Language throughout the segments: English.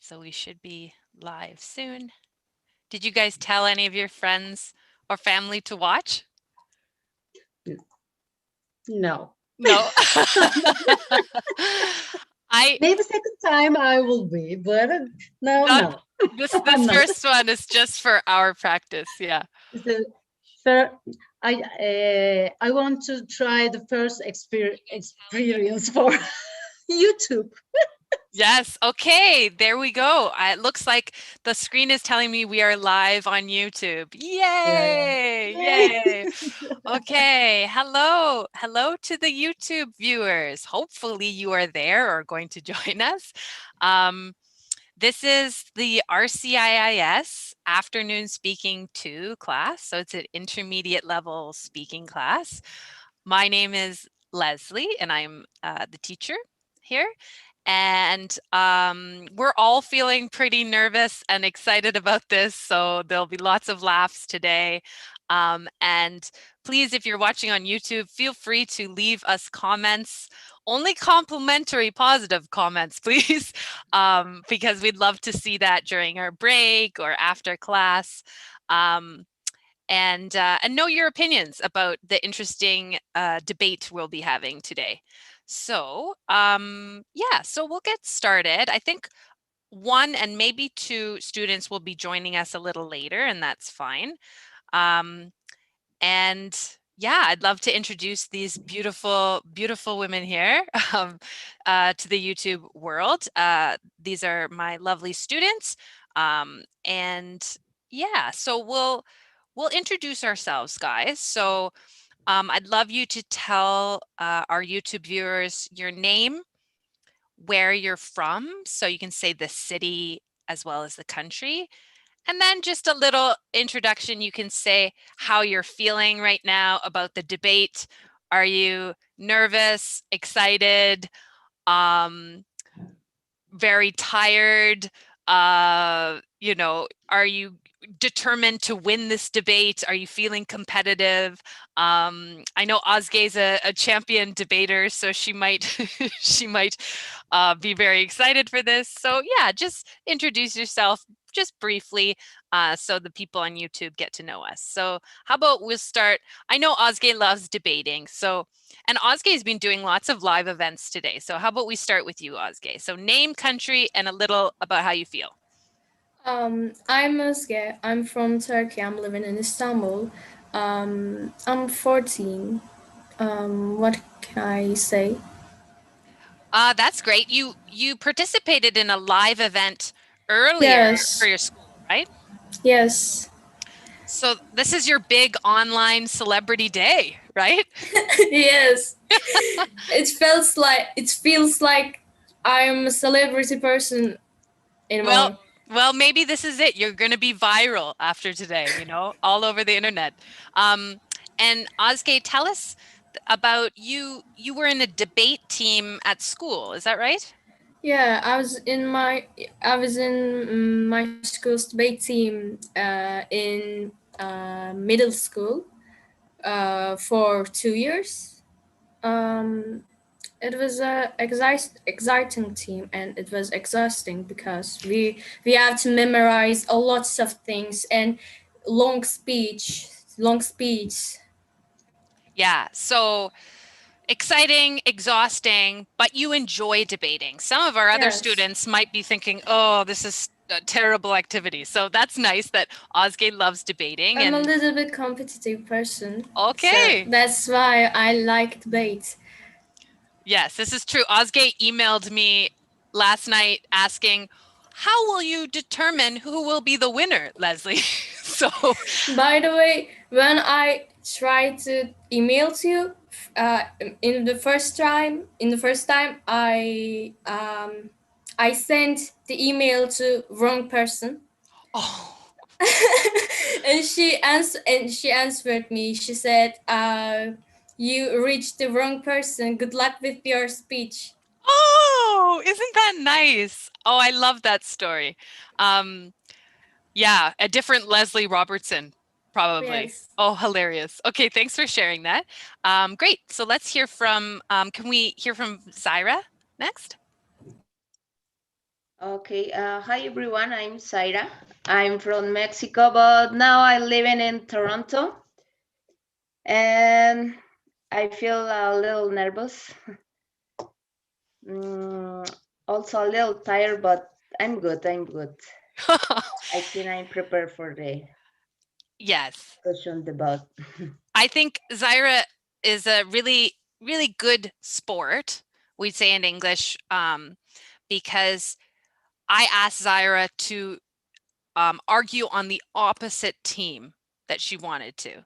So we should be live soon. Did you guys tell any of your friends or family to watch? No. No. I Maybe second time I will be, but no, not no. this I'm this not. first one is just for our practice. Yeah. So, I want to try the first experience for YouTube. Yes. Okay. There we go. It looks like the screen is telling me we are live on YouTube. Yeah, yeah. Yay! Yay. Yay! Okay. Hello. Hello to the YouTube viewers. Hopefully you are there or going to join us. Um, This is the RCIIS Afternoon Speaking 2 class. So it's an intermediate level speaking class. My name is Leslie and I'm the teacher here. And we're all feeling pretty nervous and excited about this. So there'll be lots of laughs today. And please, if you're watching on YouTube, feel free to leave us comments, only complimentary positive comments, please, because we'd love to see that during our break or after class. And know your opinions about the interesting debate we'll be having today. So yeah, so we'll get started. I think one and maybe two students will be joining us a little later, and that's fine. And yeah, I'd love to introduce these beautiful, beautiful women here to the YouTube world. These are my lovely students. And yeah, so we'll introduce ourselves, guys. So I'd love you to tell our YouTube viewers your name, where you're from. So you can say the city as well as the country. And then just a little introduction. You can say how you're feeling right now about the debate. Are you nervous, excited, very tired? You know, are you determined to win this debate? Are you feeling competitive? I know Ozge is a champion debater, so she might she might be very excited for this. So yeah, just introduce yourself just briefly so the people on YouTube get to know us. So how about we'll start? I know Ozge loves debating, so and Ozge has been doing lots of live events today. So how about we start with you, Ozge? So name, country, and a little about how you feel. I'm Özge. I'm from Turkey. I'm living in Istanbul. I'm 14. What can I say? That's great. You participated in a live event earlier for Yes. your school, right? Yes. So this is your big online celebrity day, right? Yes. It feels like I'm a celebrity person Well, anymore. well, maybe this is it. You're going to be viral after today, you know, all over the internet. And Ozge, tell us about you. You were in a debate team at school, is that right? Yeah, I was in my school's debate team in middle school for 2 years. Um, it was a exciting team, and it was exhausting because we have to memorize a lots of things and long speech, long speech. Yeah. So exciting, exhausting, but you enjoy debating. Some of our other Yes, students might be thinking, oh, this is a terrible activity. So that's nice that Ozge loves debating. I'm a And little bit competitive person, so okay. that's why I like debate. Yes, this is true. Ozge emailed me last night asking, how will you determine who will be the winner, Leslie? So By the way, when I tried to email to you, uh, in the first time, I sent the email to wrong person, oh, and she answered me. She said, "You reached the wrong person. Good luck with your speech." oh, isn't that nice? Oh, I love that story. Um, Yeah, a different Leslie Robertson, probably. Yes. Oh, hilarious. Okay, thanks for sharing that. Great. So let's hear from, can we hear from Zaira next? Okay, hi everyone, I'm Zaira. I'm from Mexico, but now I'm living in Toronto. And I feel a little nervous. Also a little tired, but I'm good, I'm good. I think I'm prepared for the Yes. discussion debate. I think Zaira is a really, really good sport, we'd say in English, because I asked Zaira to argue on the opposite team that she wanted to.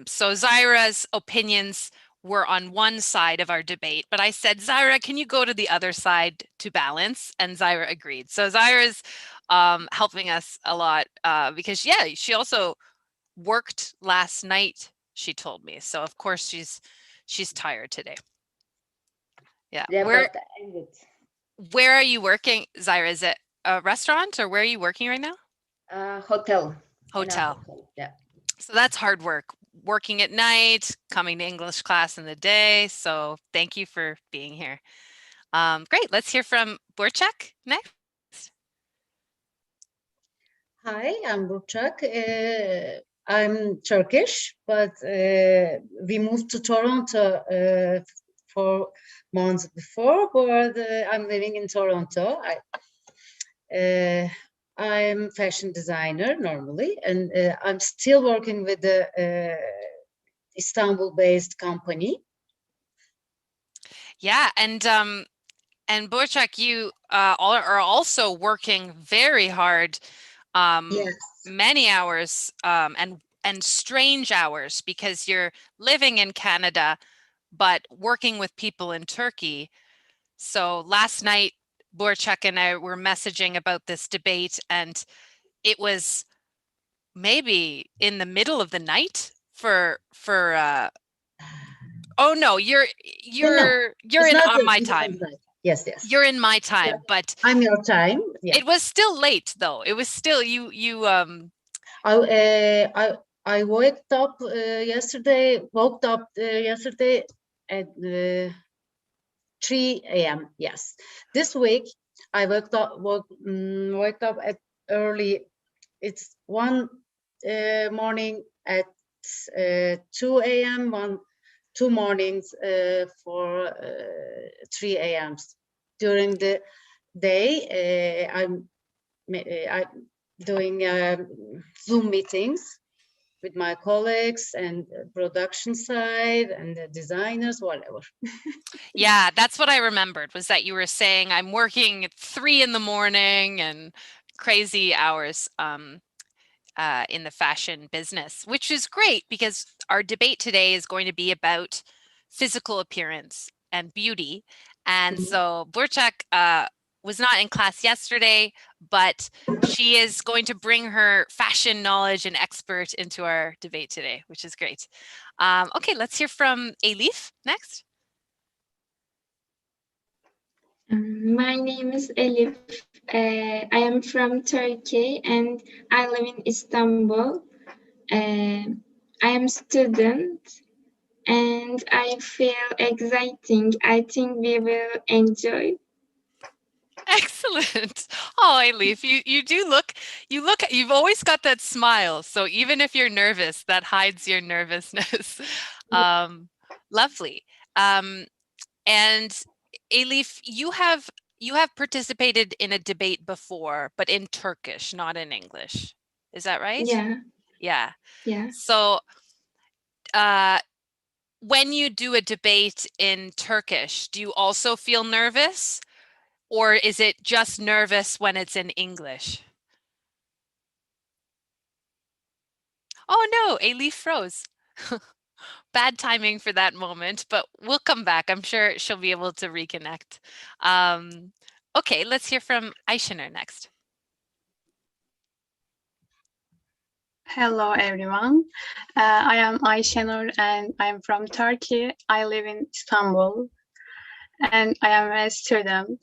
So Zaira's opinions were on one side of our debate, but I said, Zaira, can you go to the other side to balance? And Zaira agreed. So Zaira's helping us a lot because, yeah, she also worked last night, she told me. So of course she's tired today. Yeah. Yeah, but I'm good. Where are you working, Zaira? Is it a restaurant or where are you working right now? Hotel. In a Hotel. hotel, yeah. So that's hard work. Working at night, coming to English class in the day. So thank you for being here. Great. Let's hear from Burçak next. Hi, I'm Burçak. I'm Turkish, but we moved to Toronto 4 months before, but I'm living in Toronto. I'm fashion designer normally, and I'm still working with the Istanbul-based company. Yeah, and Burçak, you are also working very hard, Yes. many hours, and strange hours because you're living in Canada, but working with people in Turkey. So last night, Burçak and I were messaging about this debate, and it was maybe in the middle of the night for oh no, you're It's in not on the my middle of time. the night. Yes, yes. You're in my time, Yeah. but I'm your time. Yeah. it was still late though. It was still I woke up yesterday. Woke up yesterday at 3 a.m. Yes, this week I woke up at early. It's 1 morning at 2 a.m. 2 mornings for 3 a.m. During the day, I'm doing Zoom meetings with my colleagues and production side and the designers, whatever. yeah, that's what I remembered was that you were saying I'm working at 3 in the morning and crazy hours in the fashion business, which is great because our debate today is going to be about physical appearance and beauty. And so Burçak was not in class yesterday, but she is going to bring her fashion knowledge and expert into our debate today, which is great. Okay, let's hear from Elif next. My name is Elif. I am from Turkey and I live in Istanbul. I am student and I feel exciting. I think we will enjoy. Excellent. Oh, Elif, you've always got that smile. So even if you're nervous, that hides your nervousness. Lovely. And Elif, you have participated in a debate before, but in Turkish, not in English. Is that right? Yeah, Yeah. yeah. So when you do a debate in Turkish, do you also feel nervous? Or is it just nervous when it's in English? Oh no, Elif froze. Bad timing for that moment, but we'll come back. I'm sure she'll be able to reconnect. Okay, let's hear from Ayşenur next. Hello, everyone. I am Ayşenur and I'm from Turkey. I live in Istanbul and I am a student.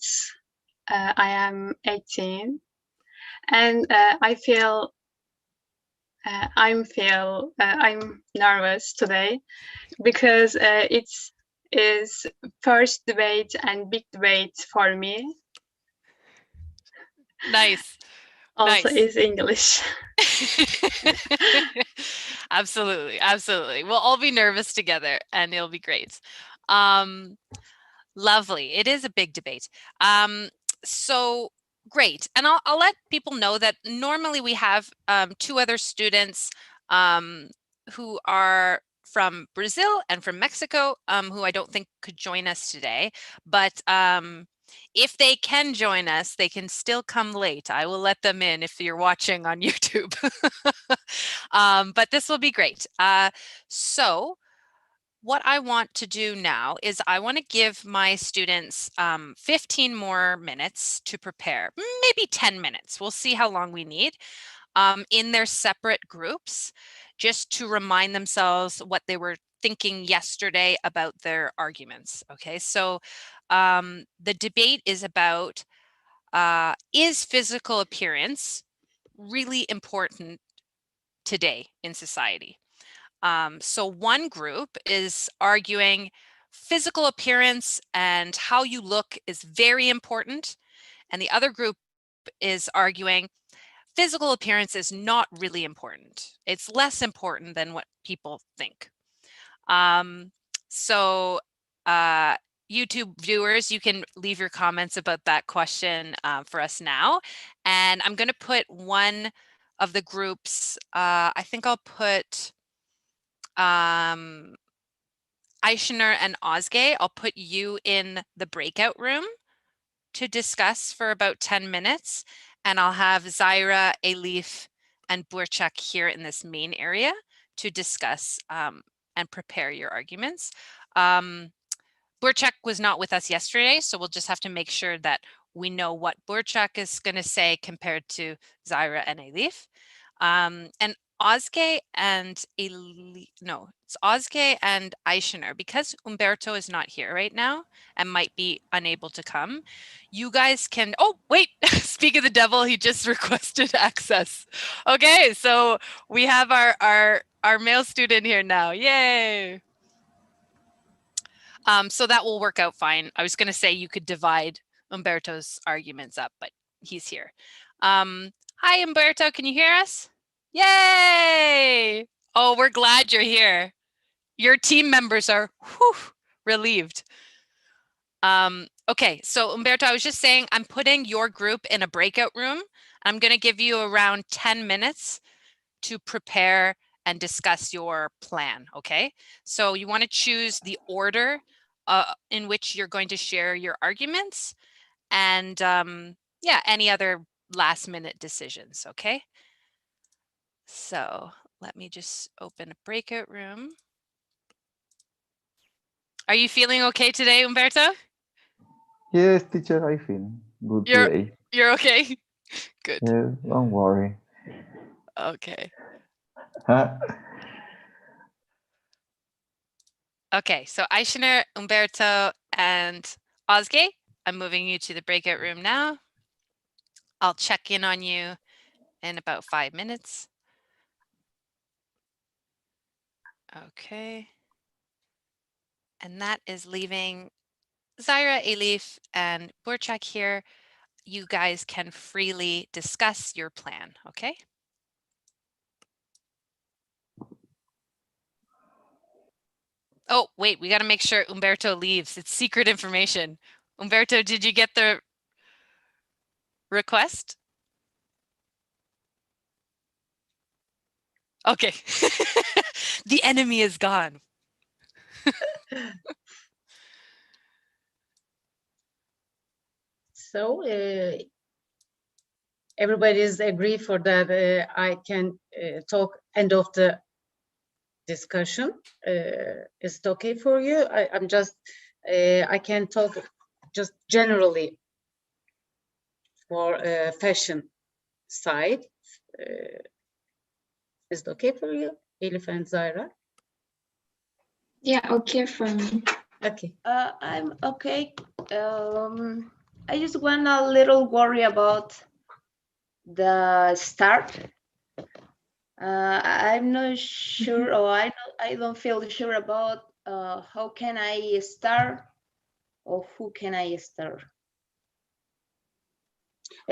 I am 18 and I'm nervous today because it is first debate and big debate for me. Nice. Also Nice. is English. Absolutely, absolutely. We'll all be nervous together and it'll be great. Lovely. It is a big debate. So great. And I'll let people know that normally we have 2 other students who are from Brazil and from Mexico, who I don't think could join us today. But if they can join us, they can still come late. I will let them in if you're watching on YouTube. But this will be great. So what I want to do now is I want to give my students 15 more minutes to prepare, maybe 10 minutes. We'll see how long we need in their separate groups, just to remind themselves what they were thinking yesterday about their arguments. Okay, so the debate is about is physical appearance really important today in society? So one group is arguing physical appearance and how you look is very important. And the other group is arguing physical appearance is not really important. It's less important than what people think. So YouTube viewers, you can leave your comments about that question for us now. And I'm going to put one of the groups, I think I'll put Aishner and Ozge, I'll put you in the breakout room to discuss for about 10 minutes. And I'll have Zaira, Elif, and Burchak here in this main area to discuss and prepare your arguments. Burchak was not with us yesterday, so we'll just have to make sure that we know what Burchak is going to say compared to Zaira and Elif. And Ozge and it's Ozge and Aishner, because Umberto is not here right now and might be unable to come. You guys can, oh, wait, speak of the devil, he just requested access. Okay, so we have our male student here now, yay. So that will work out fine. I was gonna say you could divide Umberto's arguments up, but he's here. Hi, Umberto, can you hear us? Yay! Oh, we're glad you're here. Your team members are relieved. Okay, so Umberto, I was just saying, I'm putting your group in a breakout room. I'm going to give you around 10 minutes to prepare and discuss your plan, okay? So you want to choose the order in which you're going to share your arguments and yeah, any other last minute decisions, okay? So let me just open a breakout room. Are you feeling okay today, Umberto? Yes, teacher, I feel good today. You're okay? Good. Yes, don't worry. Okay. Huh? Okay, so Aishner, Umberto, and Ozge, I'm moving you to the breakout room now. I'll check in on you in about 5 minutes. Okay. And that is leaving Zaira, Elif, and Burchak here. You guys can freely discuss your plan, okay? Oh, wait, we got to make sure Umberto leaves. It's secret information. Umberto, did you get the request? Okay. The enemy is gone. So everybody's agree for that. I can talk end of the discussion. Is it okay for you? I'm just I can talk just generally for fashion side. Is it okay for you, Elif and Zaira? Yeah, okay for me. Okay. I'm okay. I just want a little worry about the start. I'm not sure, or I don't feel sure about how can I start or who can I start.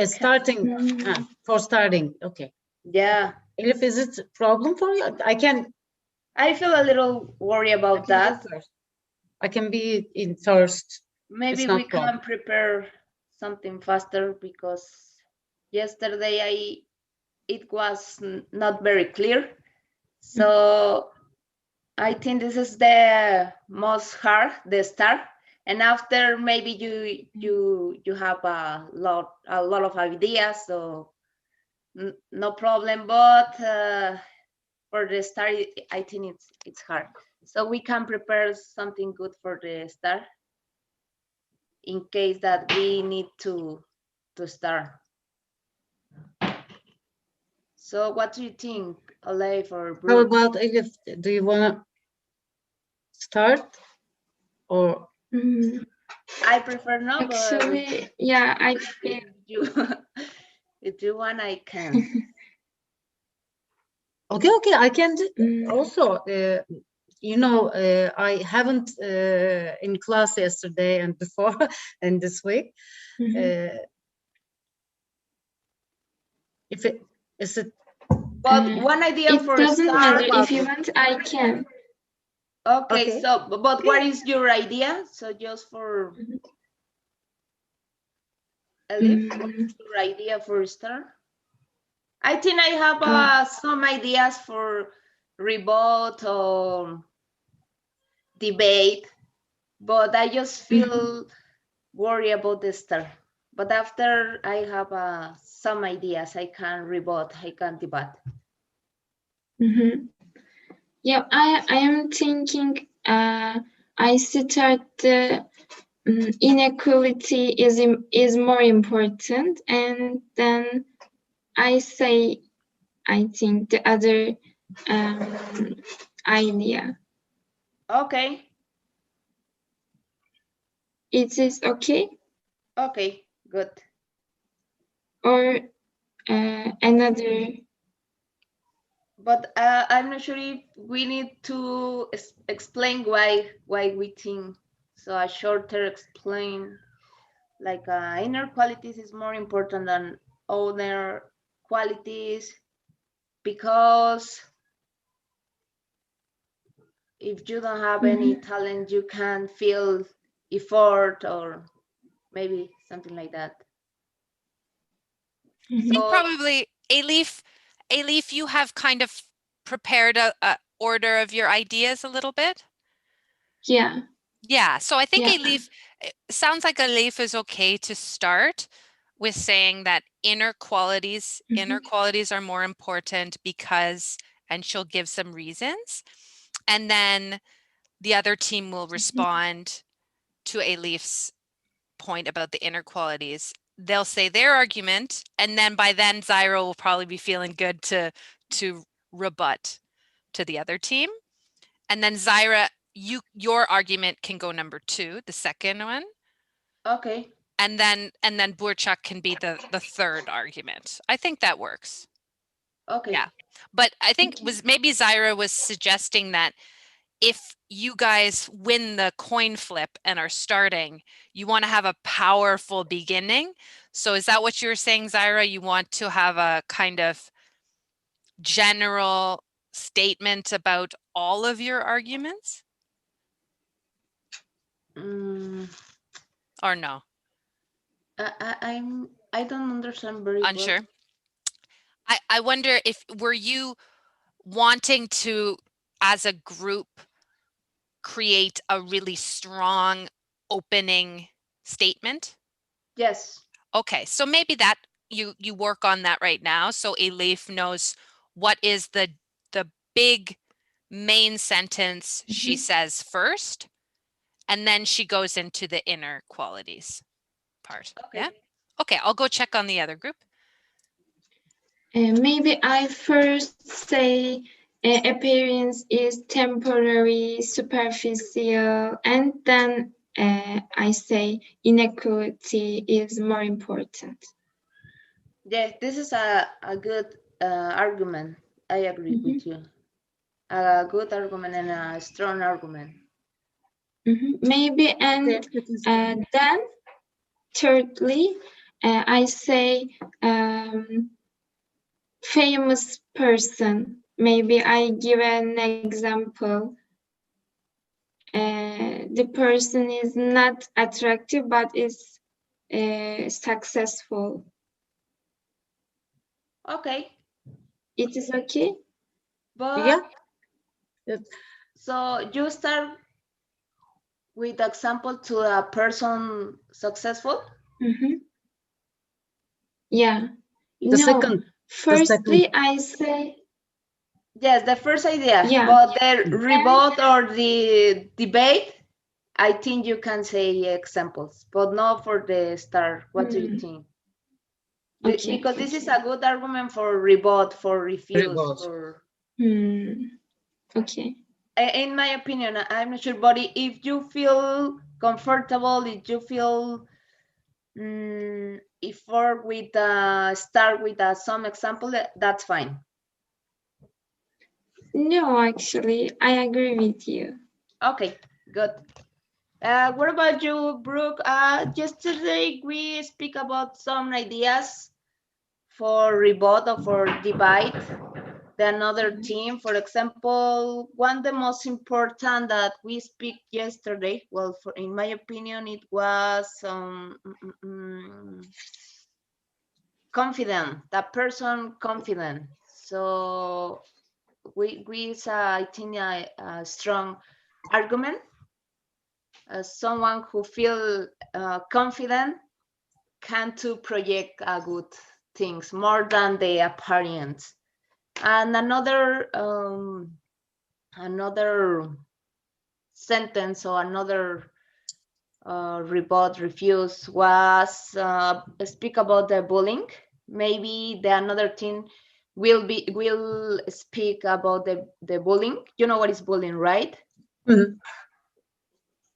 Starting, for starting, okay. Yeah. Elif, is it a problem for you? I feel a little worried about that. I can be in first. Maybe we can prepare something faster, because yesterday it was not very clear. So I think this is the most hard, the start, and after maybe you have a lot of ideas, so no problem. But for the start, I think it's hard. So we can prepare something good for the start, in case that we need to start. So what do you think, Alef or Bruce? How about Elif? Do you want to start or? I prefer no, actually, but yeah, if you want, I can. Okay, I can do also. You know, I haven't in class yesterday and before and this week. If it is it. But one idea for it doesn't start. matter. If you want, I can. Okay. So, but what is your idea? So just for Elif, what is your idea for start? I think I have some ideas for rebut or debate, but I just feel worried about the start. But after I have some ideas, I can rebut, I can debate. Yeah, I am thinking I start the inequality is more important, and then I say I think the other idea. Okay. It is okay? Okay, good. Or another. But I'm not sure if we need to explain why we think. So a shorter explain, like inner qualities is more important than outer qualities, because if you don't have any talent, you can feel effort, or maybe something like that. I think probably Elif, you have kind of prepared a order of your ideas a little bit. Yeah. Yeah. So I think Elif, it sounds like Elif is okay to start with saying that inner qualities are more important because, and she'll give some reasons, and then the other team will respond to Elif's point about the inner qualities. They'll say their argument, and then by then Zaira will probably be feeling good to rebut to the other team. And then Zaira, your argument can go number 2, the second one. Okay. And then Burchak can be the third argument. I think that works. Okay. Yeah. But I think maybe Zaira was suggesting that if you guys win the coin flip and are starting, you want to have a powerful beginning. So is that what you were saying, Zaira? You want to have a kind of general statement about all of your arguments? Or no? I don't understand very unsure. Well. I wonder if were you wanting to, as a group, create a really strong opening statement? Yes. Okay, so maybe that you work on that right now, so Elif knows what is the big main sentence she says first, and then she goes into the inner qualities part. Okay. Yeah. Okay, I'll go check on the other group. Maybe I first say appearance is temporary, superficial, and then I say inequality is more important. Yeah, this is a good argument. I agree with you. A good argument and a strong argument. Maybe, and then thirdly, I say famous person. Maybe I give an example. The person is not attractive, but is successful. Okay. It is okay? But yeah. so you start with example to a person successful? Yeah. The second. Firstly, I say. Yes, the first idea. Yeah. But the rebut or the debate, I think you can say examples, but not for the start. What do you think? Okay, because this is a good argument for rebut, for refuse, for. Okay. In my opinion, I'm not sure, but if you feel comfortable, if you feel if with start with some example, that's fine. No, actually, I agree with you. Okay, good. What about you, Brooke? Yesterday we speak about some ideas for rebut or for divide the another team. For example, one the most important that we speak yesterday, well, in my opinion, it was confident, that person confident. So we is I think a strong argument. Someone who feel confident can to project good things more than the appearance. And another sentence or another rebut refuse was speak about the bullying. Maybe the another thing will speak about the bullying. You know what is bullying, right? Mm-hmm.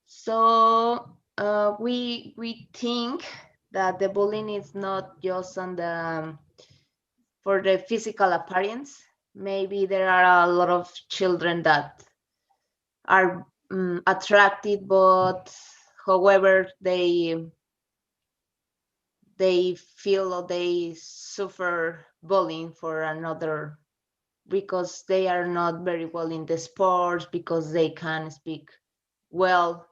So we think that the bullying is not just on the for the physical appearance. Maybe there are a lot of children that are attracted, but however they feel or they suffer bullying for another because they are not very well in the sports, because they can speak well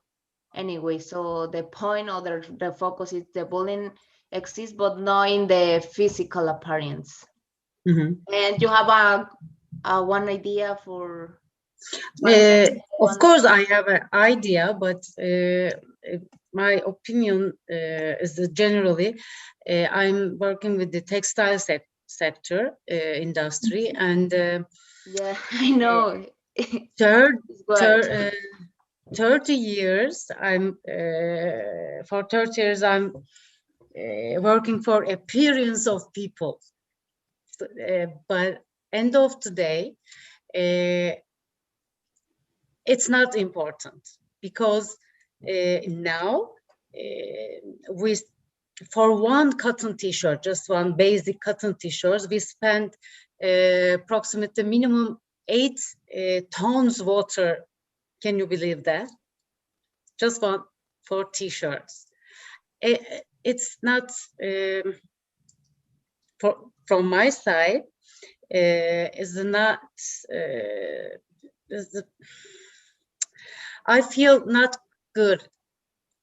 anyway. So the point or the focus is the bullying exists, but not in the physical appearance. And you have a one idea for of course I have an idea, but my opinion is that generally I'm working with the textile sector industry, and yeah, I know. 30 years I'm for 30 years I'm working for appearance of people, but end of the day it's not important, because now we, for one cotton t-shirt, just one basic cotton t-shirt, we spend approximately minimum 8 tons water. Can you believe that? Just one for t-shirts. It's not from my side. Is not. I feel not good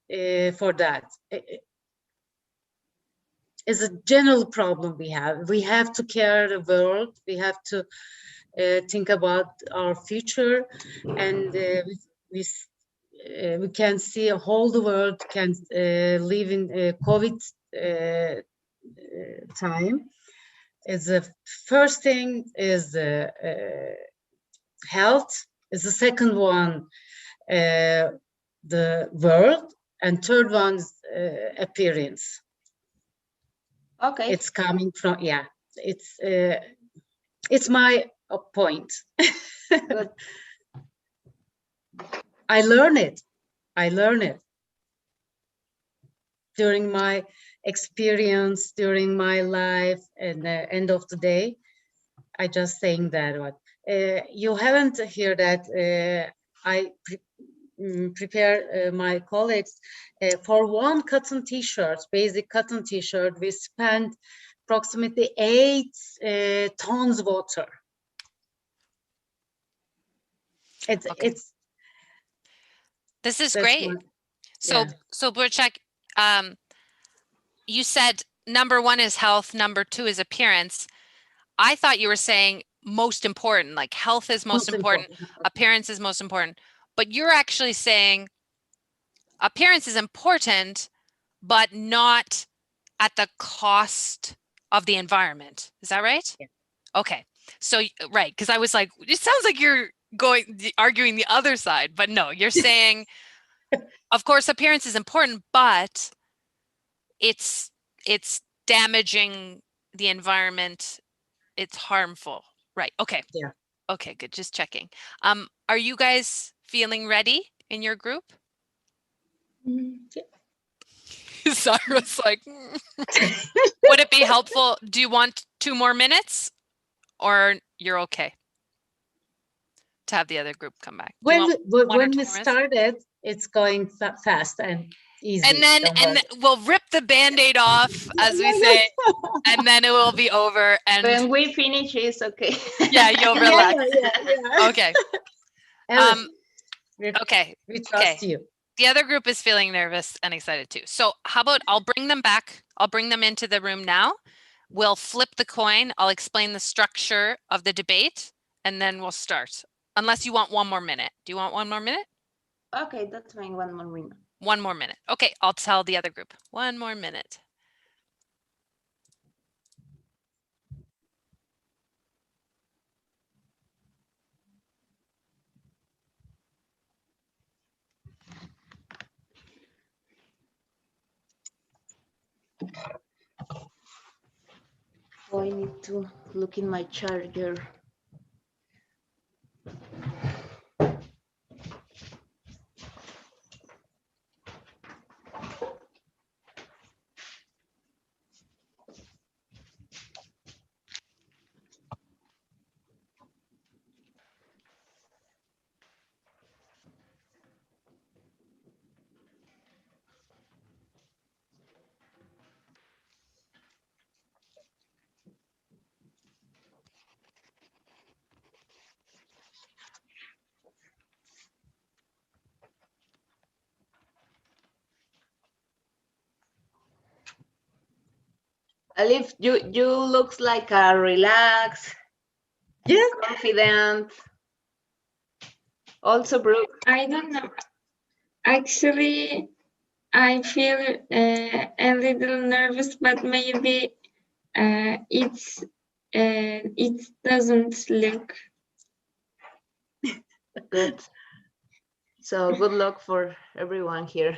for that. It's a general problem we have. We have to care the world. We have to think about our future, and we can see a whole the world can live in COVID time. Is the first thing is health. Is the second one the world, and third one's appearance. Okay. It's coming from, yeah, it's my point. Good. I learn it during my experience, during my life, and the end of the day I just saying that one. You haven't heard that I prepare my colleagues. For one cotton t-shirt, basic cotton t-shirt, we spend approximately 8 tons water. This is great. So Burçak, you said number one is health, number two is appearance. I thought you were saying most important, like health is most important, appearance is most important. But you're actually saying appearance is important, but not at the cost of the environment. Is that right? Yeah. Okay. So, right, because I was like, it sounds like you're arguing the other side, but no, you're saying, of course, appearance is important, but it's damaging the environment. It's harmful. Right. Okay. Yeah. Okay, good. Just checking. Are you guys feeling ready in your group? Cyrus like, would it be helpful? Do you want 2 more minutes or you're okay to have the other group come back? When we started, it's going fast and easy. And then we'll rip the Band-Aid off, as we say, and then it will be over. And when we finish, it's okay. Yeah, you'll relax. Yeah. Okay. Okay. We trust you. The other group is feeling nervous and excited too. So how about I'll bring them back. I'll bring them into the room now. We'll flip the coin. I'll explain the structure of the debate and then we'll start. Unless you want 1 more minute. Do you want 1 more minute? Okay, that's fine. 1 more minute. 1 more minute. Okay, I'll tell the other group. 1 more minute. Oh, I need to look in my charger. Alif, you looks like a relaxed, confident. Also, Brooke. I don't know. Actually, I feel a little nervous, but maybe it doesn't look good. So good luck for everyone here.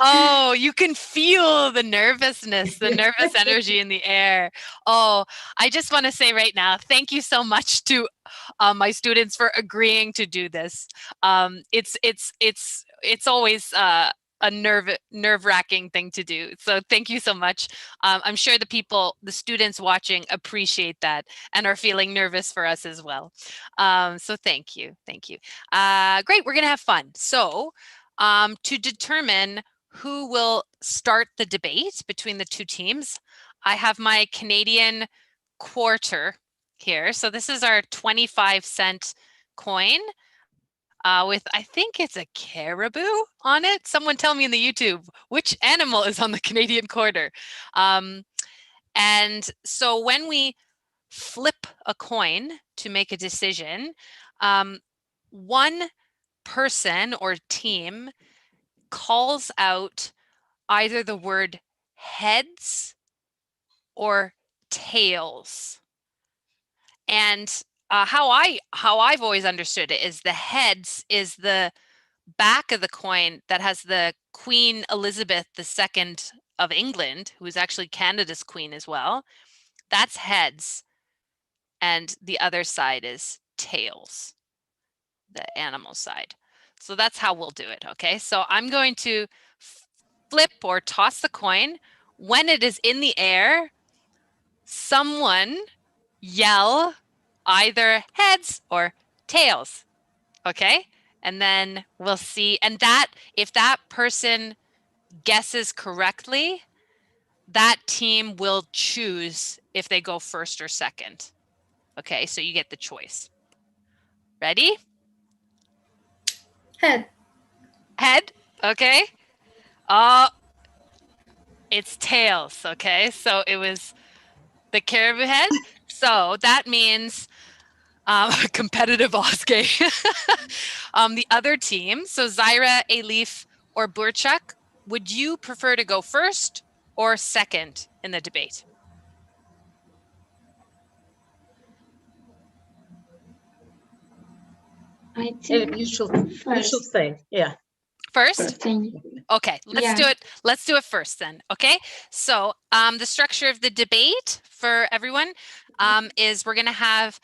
Oh, you can feel the nervousness, the nervous energy in the air. Oh, I just want to say right now, thank you so much to my students for agreeing to do this. It's always a nerve-wracking thing to do. So thank you so much. I'm sure the students watching appreciate that and are feeling nervous for us as well. So thank you. Great, we're gonna have fun. So to determine who will start the debate between the two teams, I have my Canadian quarter here. So this is our 25-cent coin with, I think it's a caribou on it. Someone tell me in the YouTube, which animal is on the Canadian quarter? And so when we flip a coin to make a decision, one person or team calls out either the word heads or tails. And how I've always understood it is the heads is the back of the coin that has the Queen Elizabeth II of England, who is actually Canada's queen as well. That's heads. And the other side is tails, the animal side. So that's how we'll do it, okay? So I'm going to flip or toss the coin. When it is in the air, someone yell either heads or tails. Okay, and then we'll see. And that, if that person guesses correctly, that team will choose if they go first or second. Okay, so you get the choice. Ready? Head. Head, okay. It's tails, okay? So it was the caribou head. So that means competitive Oscar. The other team, so Zaira, Elif, or Burchak, would you prefer to go first or second in the debate? I think You should first. say, yeah. First? Thank you. Okay, let's do Yeah. it. Let's do it first then. Okay. So the structure of the debate for everyone is we're gonna have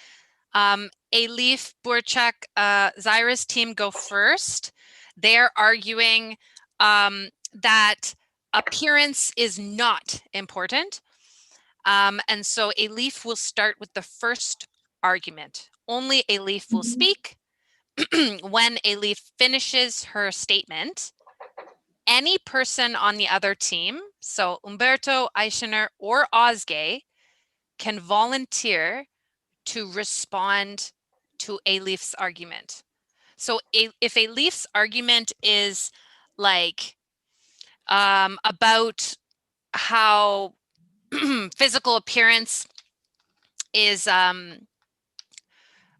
Elif, Burchak, Zaira's team go first. They're arguing that appearance is not important. And so Elif will start with the first argument. Only Elif will speak. When Elif finishes her statement, any person on the other team, so Umberto, Aishaner, or Ozge, can volunteer to respond to Elif's argument. So if Elif's argument is like about how physical appearance is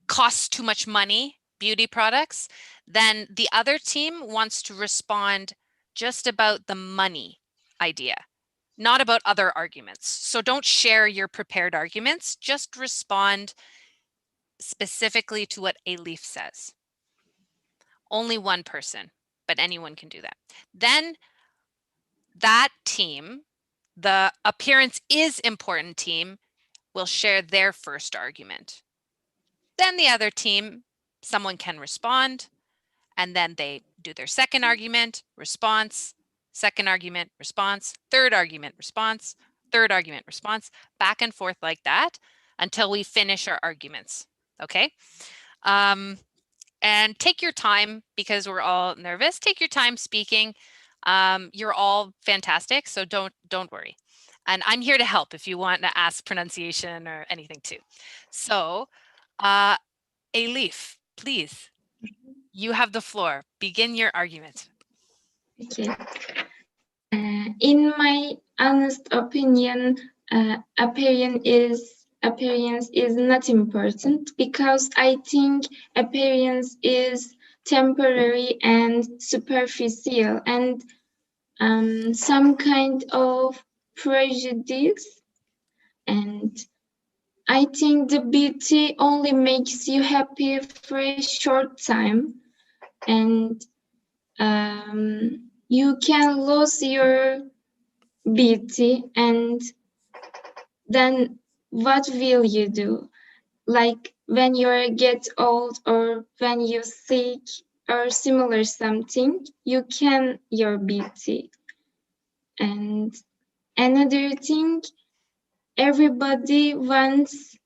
costs too much money, beauty products, then the other team wants to respond just about the money idea, not about other arguments. So don't share your prepared arguments, just respond specifically to what Elif says. Only one person, but anyone can do that. Then that team, the appearance is important team, will share their first argument. Then the other team, someone can respond, and then they do their second argument, response, second argument, response, third argument, response, third argument, response, back and forth like that until we finish our arguments. Okay. And take your time because we're all nervous. Take your time speaking. You're all fantastic, so don't worry. And I'm here to help if you want to ask pronunciation or anything too. So, Elif, please, you have the floor. Begin your argument. Okay. In my honest opinion, appearance is not important because I think appearance is temporary and superficial and some kind of prejudice. And I think the beauty only makes you happy for a short time, and you can lose your beauty, and then what will you do? Like when you get old or when you sick or similar something, you can your beauty. And another thing, everybody wants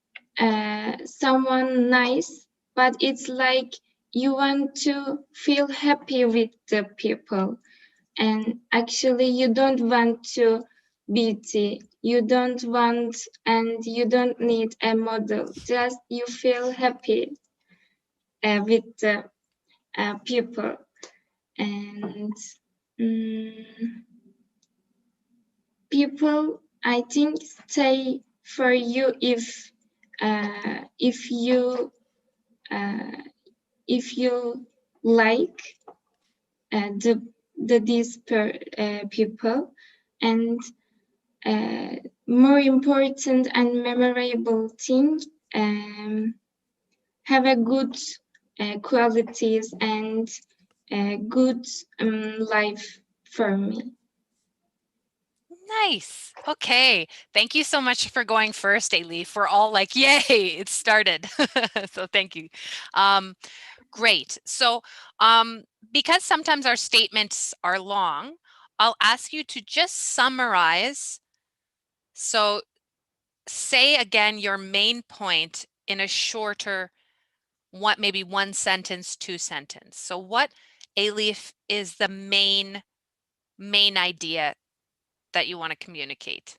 someone nice, but it's like you want to feel happy with the people. And actually you don't want to beauty, you don't want and you don't need a model, just you feel happy with the people. And people, I think, stay for you if you like these people. And more important and memorable thing, have a good qualities and good life for me. Nice. Okay. Thank you so much for going first, Elif. We're all like, yay, it started. So thank you. Great. So because sometimes our statements are long, I'll ask you to just summarize. So say again your main point in a shorter maybe one sentence, two sentence. So what, Elif, is the main idea that you want to communicate?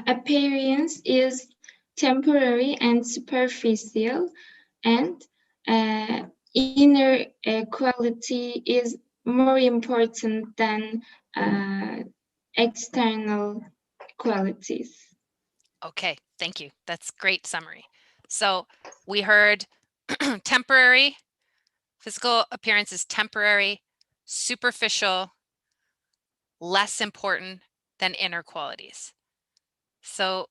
Appearance is temporary and superficial, and inner quality is more important than external qualities. Okay, thank you. That's great summary. So we heard temporary, physical appearance is temporary, superficial, less important than inner qualities. So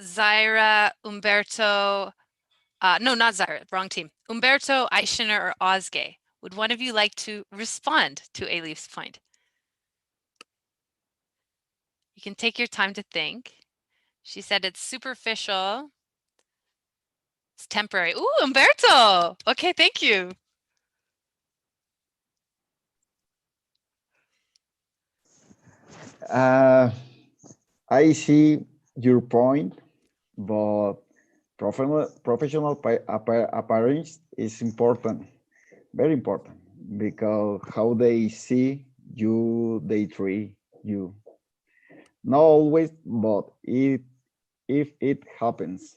Zaira, Umberto, no, not Zaira, wrong team. Umberto, Aishina, or Ozge, would one of you like to respond to Elif's point? You can take your time to think. She said it's superficial. It's temporary. Ooh, Umberto. Okay, thank you. I see your point, but professional appearance is important, very important, because how they see you, they treat you. Not always, but if it happens,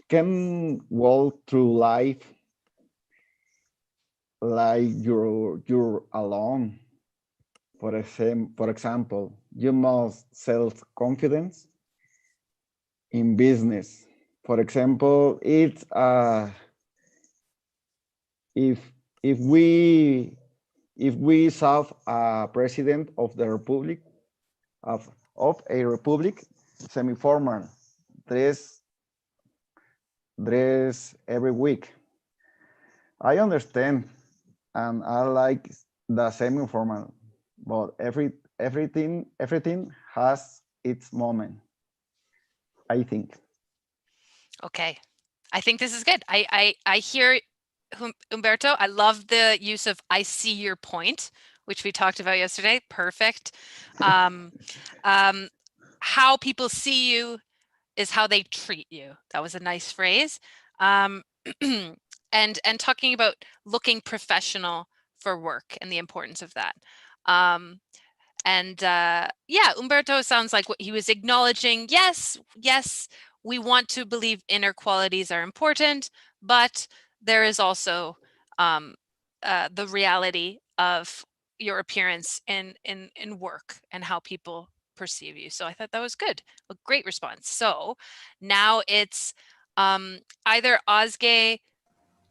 can walk through life like you're alone. For example, you must self-confidence in business. For example, it's if if we if we serve a president of the republic of a republic, semi-formal dress every week. I understand, and I like the semi-formal, but everything has its moment, I think. Okay, I think this is good. I hear Umberto. I love the use of "I see your point," which we talked about yesterday. Perfect. How people see you is how they treat you. That was a nice phrase. And talking about looking professional for work and the importance of that. Yeah, Umberto sounds like what he was acknowledging. Yes, we want to believe inner qualities are important, but there is also the reality of your appearance in work and how people perceive you. So I thought that was good. A great response. So now it's either Ozge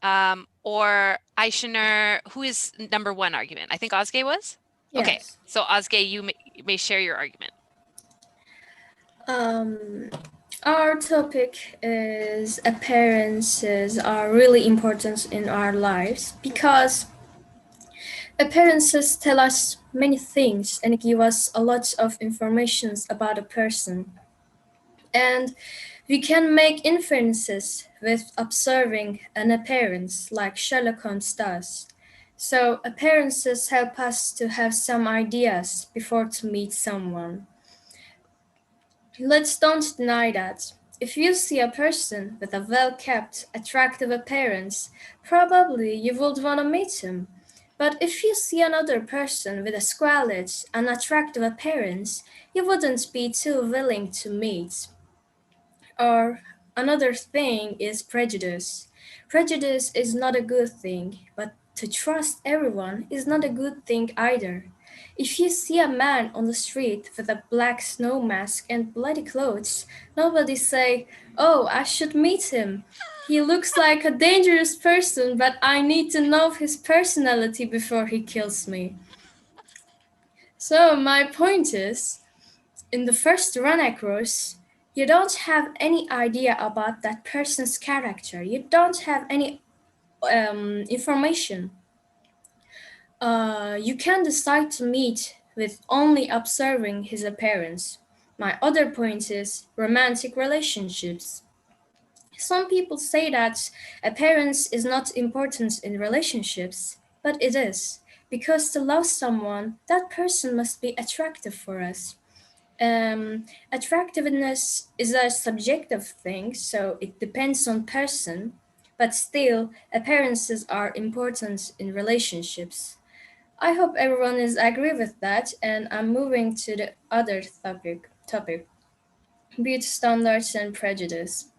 or Aishiner. Who is number one argument? I think Ozge was? Yes. Okay, so Ozge, you may share your argument. Our topic is appearances are really important in our lives because appearances tell us many things and give us a lot of information about a person. And we can make inferences with observing an appearance like Sherlock Holmes does. So appearances help us to have some ideas before to meet someone. Let's don't deny that. If you see a person with a well-kept, attractive appearance, probably you would want to meet him. But if you see another person with a squalid, unattractive appearance, you wouldn't be too willing to meet. Or another thing is prejudice. Prejudice is not a good thing, but to trust everyone is not a good thing either. If you see a man on the street with a black snow mask and bloody clothes, nobody say, "Oh, I should meet him. He looks like a dangerous person, but I need to know his personality before he kills me." So my point is, in the first run across, you don't have any idea about that person's character. You don't have any information. You can decide to meet with only observing his appearance. My other point is romantic relationships. Some people say that appearance is not important in relationships, but it is. Because to love someone, that person must be attractive for us. Attractiveness is a subjective thing, so it depends on person. but still, appearances are important in relationships. I hope everyone is agree with that, and I'm moving to the other topic, beauty standards and prejudice.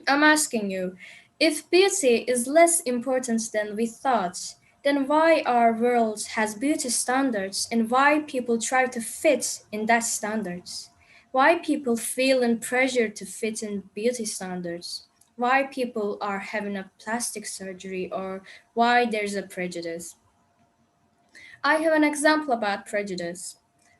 I'm asking you, if beauty is less important than we thought, then why our world has beauty standards and why people try to fit in that standards? Why people feel in pressure to fit in beauty standards? Why people are having a plastic surgery or why there's a prejudice? I have an example about prejudice.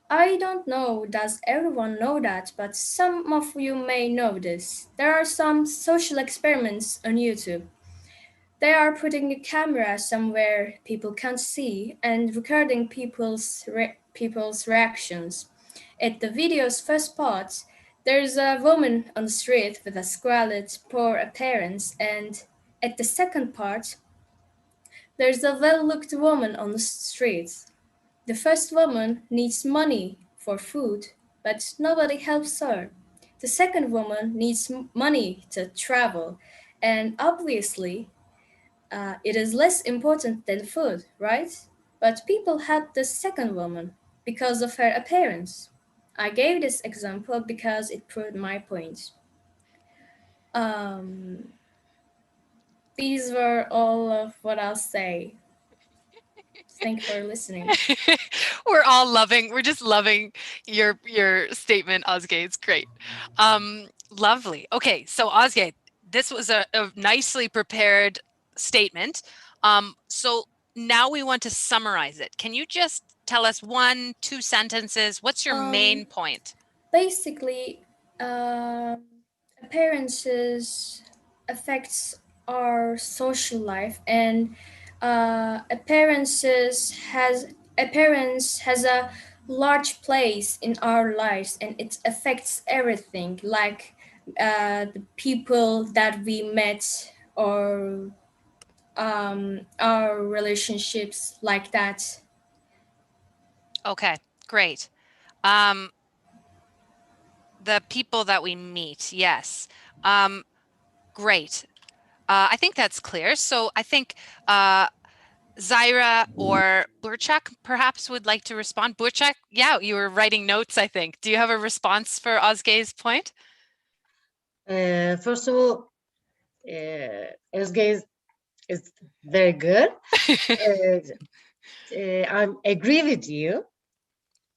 I don't know, does everyone know that, but some of you may know this. There are some social experiments on YouTube. They are putting a camera somewhere people can't see and recording people's reactions. At the video's first part, there's a woman on the street with a squalid, poor appearance, and at the second part, there's a well-looked woman on the street. The first woman needs money for food, but nobody helps her. The second woman needs money to travel, and obviously, it is less important than food, right? But people help the second woman because of her appearance. I gave this example because it proved my point. Um, these were all of what I'll say. Thank you for listening. We're just loving your statement, Ozge. It's great. Lovely. Okay, so Ozge, this was a nicely prepared statement. So now we want to summarize it. Can you just tell us 1-2 sentences? What's your main point? Basically, appearances affects our social life, and appearance has a large place in our lives, and it affects everything, like the people that we met or our relationships, like that. Okay, great. The people that we meet, yes. Great. I think that's clear. So I think Zaira or Burchak perhaps would like to respond. Burchak, yeah, you were writing notes, I think. Do you have a response for Ozge's point? First of all, Özge is very good. I agree with you.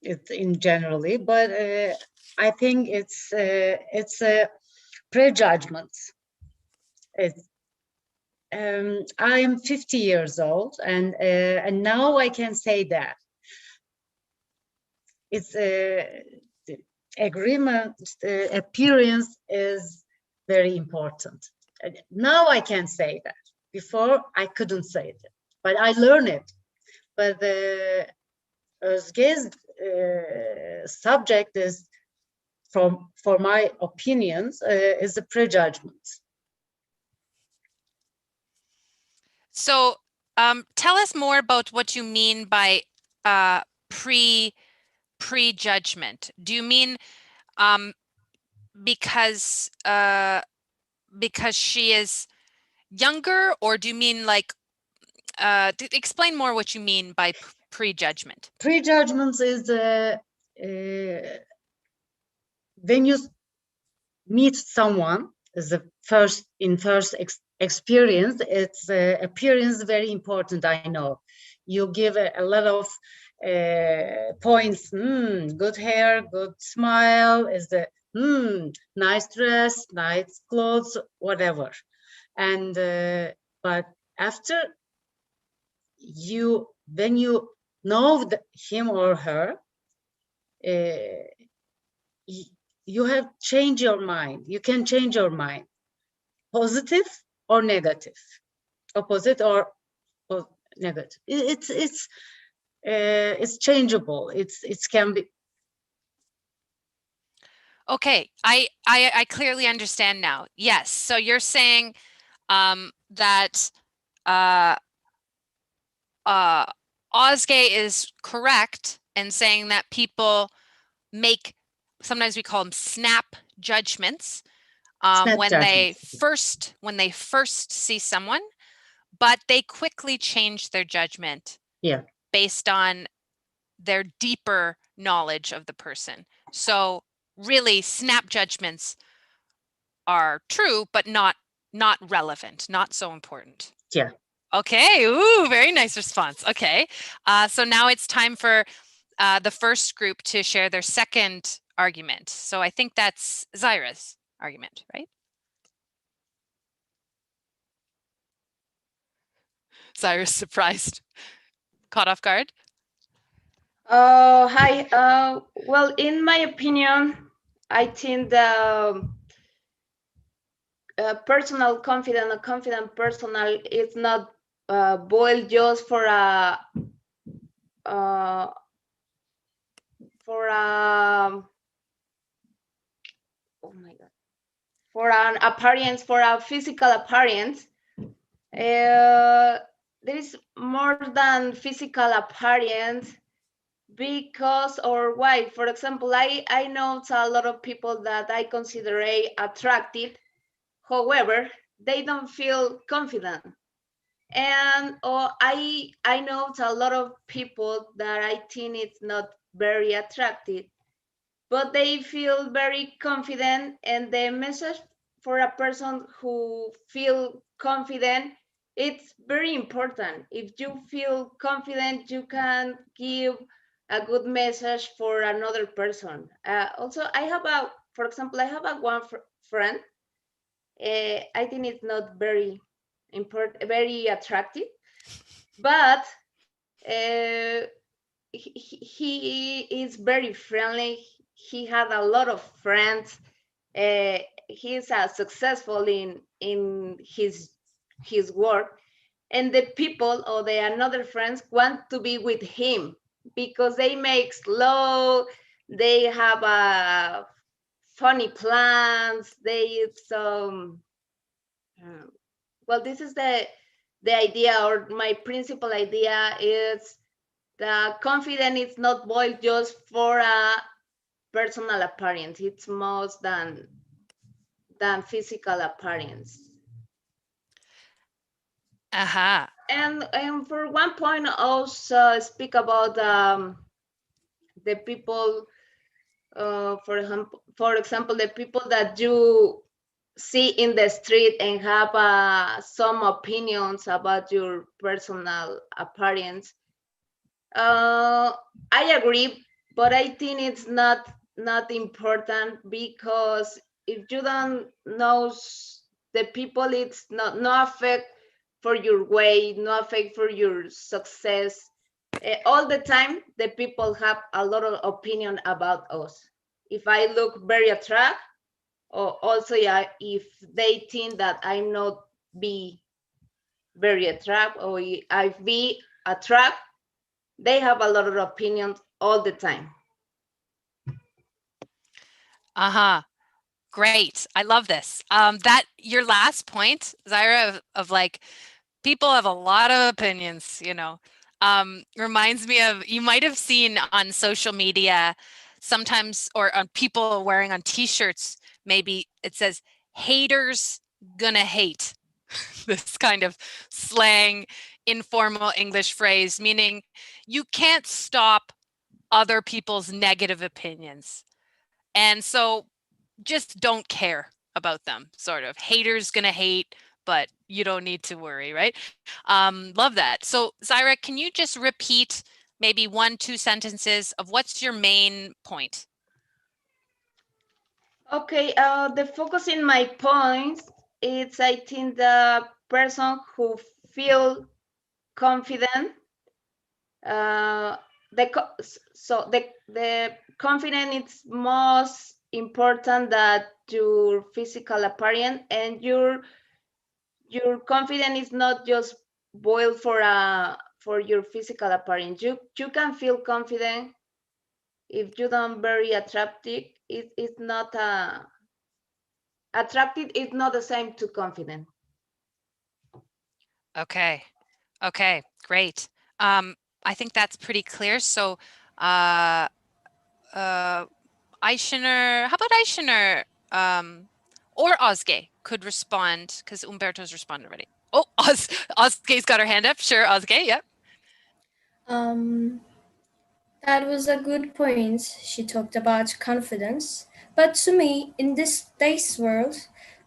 It's in generally, but I think it's a prejudgment. I am 50 years old, and now I can say that it's the agreement. Appearance is very important. Now I can say that. Before I couldn't say it, but I learned it. But Özge's subject is, for my opinions, is a prejudgment. So tell us more about what you mean by prejudgment. Do you mean because she is younger, or do you mean like explain more what you mean by prejudgment? Prejudgments is when you meet someone as a first experience, its appearance very important. I know you give a lot of points. Good hair, good smile, is the nice dress, nice clothes, whatever. And but after when you know him or her, you have changed your mind. You can change your mind, positive or negative, opposite or negative. It's changeable. It can be. Okay, I clearly understand now. Yes, so you're saying that Ozge is correct in saying that people make, sometimes we call them snap judgments when they first see someone, but they quickly change their judgment based on their deeper knowledge of the person. So really, snap judgments are true, but not relevant, not so important. Yeah. Okay, ooh, very nice response. Okay, so now it's time for the first group to share their second argument. So I think that's Zaira's argument, right? Zaira's surprised, caught off guard. Hi. Well, in my opinion, I think the personal confident, a confident personal is not boiled just for a oh my god, for an appearance, for a physical appearance. There is more than physical appearance, because or why. For example, I know a lot of people that I consider attractive. However, they don't feel confident. And I know a lot of people that I think it's not very attractive, but they feel very confident. And the message for a person who feel confident, it's very important. If you feel confident, you can give a good message for another person. Also, for example, I have one friend. I think it's not very important, very attractive, but he is very friendly. He had a lot of friends. He's successful in his work, and the people or the another friends want to be with him because they make slow. They have funny plans. They well, this is the idea, or my principal idea is the confidence is not boiled just for a personal appearance. It's more than physical appearance. And for one point, also speak about the people. For example, the people that you see in the street and have some opinions about your personal appearance. I agree, but I think it's not important, because if you don't know the people, it's no affect for your way, no affect for your success. All the time, the people have a lot of opinion about us. If I look very attractive, or also if they think that I'm not be very attractive, or I be attractive, they have a lot of opinions all the time. Great. I love this. That your last point, Zaira, of like, people have a lot of opinions, reminds me of, you might have seen on social media sometimes, or on people wearing on t-shirts, maybe it says, haters gonna hate. This kind of slang, informal English phrase, meaning you can't stop other people's negative opinions. And so just don't care about them, sort of. Haters gonna hate, but you don't need to worry, right? Love that. So Zaira, can you just repeat maybe 1-2 sentences of what's your main point? Okay, the focus in my points is, I think, the person who feel confident. The confidence is most important than your physical appearance, and your confidence is not just boiled for your physical appearance. You can feel confident if you don't very attractive. It's not attractive is not the same to confident. Okay, great. I think that's pretty clear. So Aishiner, how about Aishiner or Ozge could respond because Umberto's responded already. Oh, Ozge's got her hand up. Sure, Ozge, yep. That was a good point. She talked about confidence. But to me, in this day's world,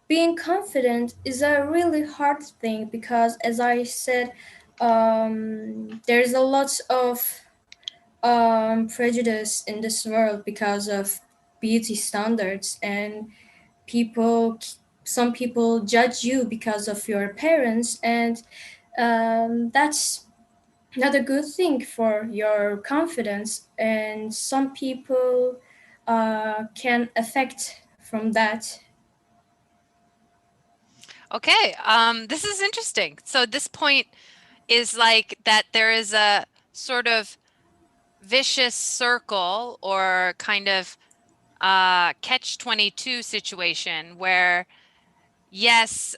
being confident is a really hard thing because, as I said, there's a lot of prejudice in this world because of beauty standards, and some people judge you because of your appearance, and that's not a good thing for your confidence, and some people can affect from that. Okay, this is interesting. So this point is like that there is a sort of vicious circle or kind of catch-22 situation where yes,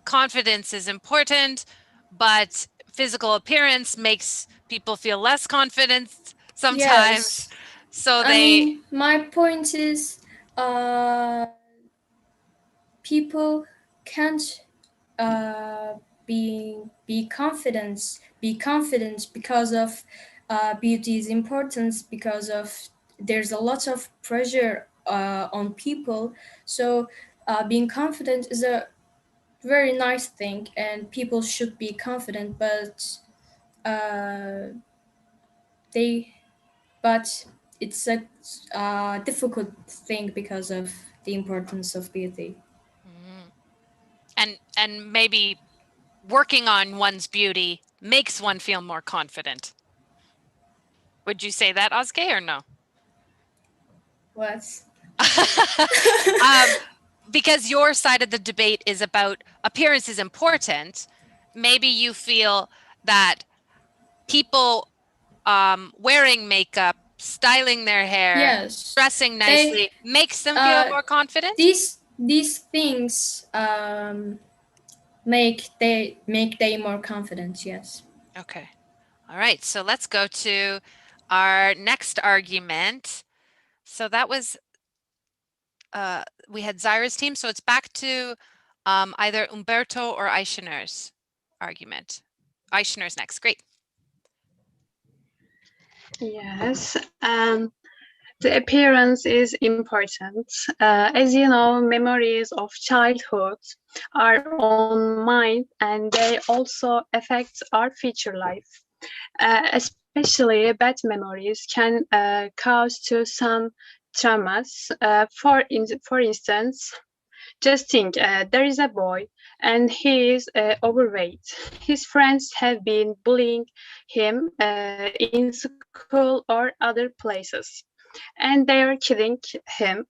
confidence is important, but physical appearance makes people feel less confident sometimes. Yes. So I mean, my point is, people can't be confident because of beauty's importance, because of there's a lot of pressure on people. So being confident is a very nice thing, and people should be confident, but uh, they but it's a difficult thing because of the importance of beauty. and maybe working on one's beauty makes one feel more confident. Would you say that, Ozge, or no? What? Because your side of the debate is about appearance is important. Maybe you feel that people wearing makeup, styling their hair, Yes, dressing nicely makes them feel more confident. These things make they more confident. Yes. Okay. All right. So let's go to our next argument. So that was we had Zaira's team. So it's back to either Umberto or Aishaner's argument. Aishaner's next. Great. Yes, the appearance is important. As you know, memories of childhood are on mind, and they also affect our future life. Especially bad memories can cause to some traumas. For instance, just think, there is a boy and he is overweight. His friends have been bullying him in school or other places, and they are killing him.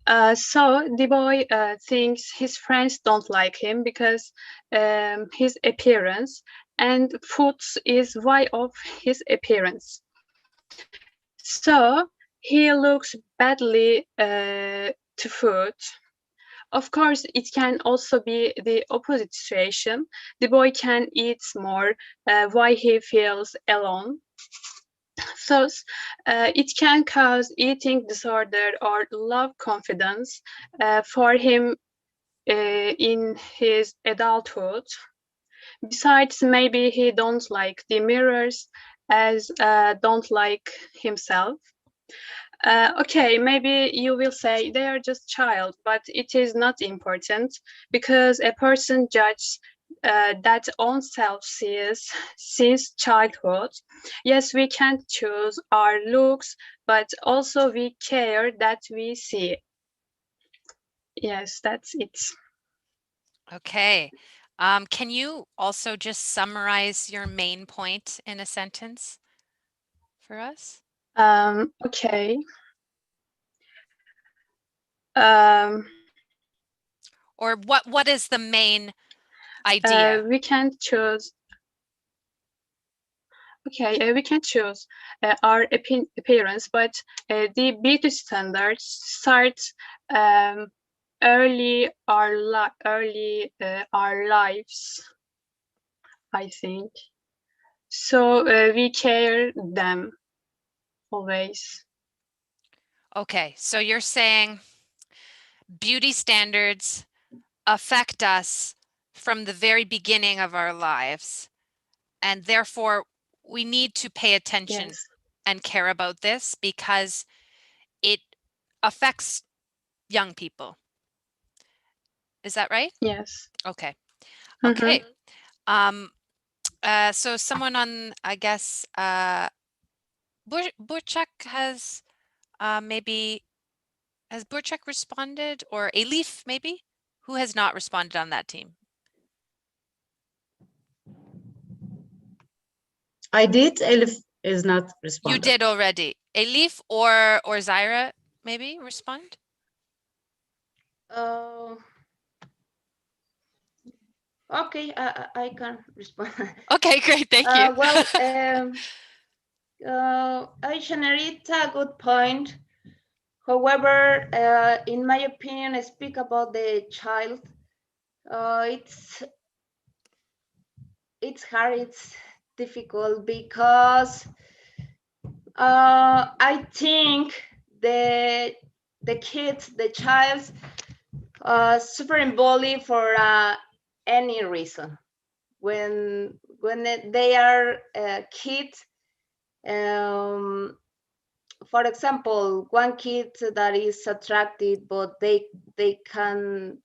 So the boy thinks his friends don't like him because his appearance, and food is why of his appearance. So he looks badly to food. Of course, it can also be the opposite situation. The boy can eat more while he feels alone. Thus, it can cause eating disorder or low confidence for him in his adulthood. Besides, maybe he don't like the mirrors as don't like himself. Okay, maybe you will say they are just child, but it is not important because a person judges that own self sees since childhood. Yes, we can't choose our looks, but also we care that we see. Yes, that's it. Okay. Can you also just summarize your main point in a sentence for us? Okay. Or what is the main idea? We can choose. Okay, we can choose our appearance, but the beauty standards start early our lives, I think. So we care them always. Okay, so you're saying beauty standards affect us from the very beginning of our lives. And therefore, we need to pay attention Yes. and care about this because it affects young people. Is that right? Yes. Okay. Mhm. Okay. So someone on, I guess, Burçak has maybe, has Burçak responded, or Elif maybe? Who has not responded on that team? I did. Elif is not responding. You did already. Elif or Zaira maybe respond? Okay, I can respond. Okay, great. Thank you. Well, I generate a good point. However, in my opinion, I speak about the child. It's hard. It's difficult because I think the kids, the child, suffering bully for any reason. When they are kids, for example, one kid that is attracted, but they can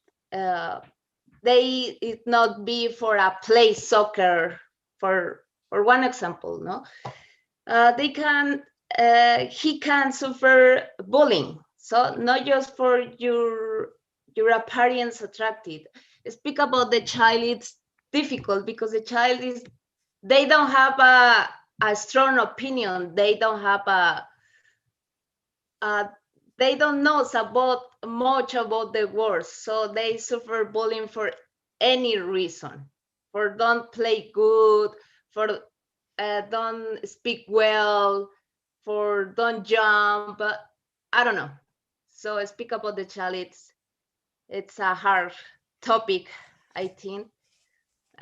they it not be for a play soccer, for one example, no, they can he can suffer bullying. So not just for your appearance attracted. Speak about the child. It's difficult because the child is, they don't have a strong opinion. They don't have they don't know about much about the world, so they suffer bullying for any reason, for don't play good, for don't speak well, for don't jump. I don't know. So I speak about the child. It's a hard topic, I think.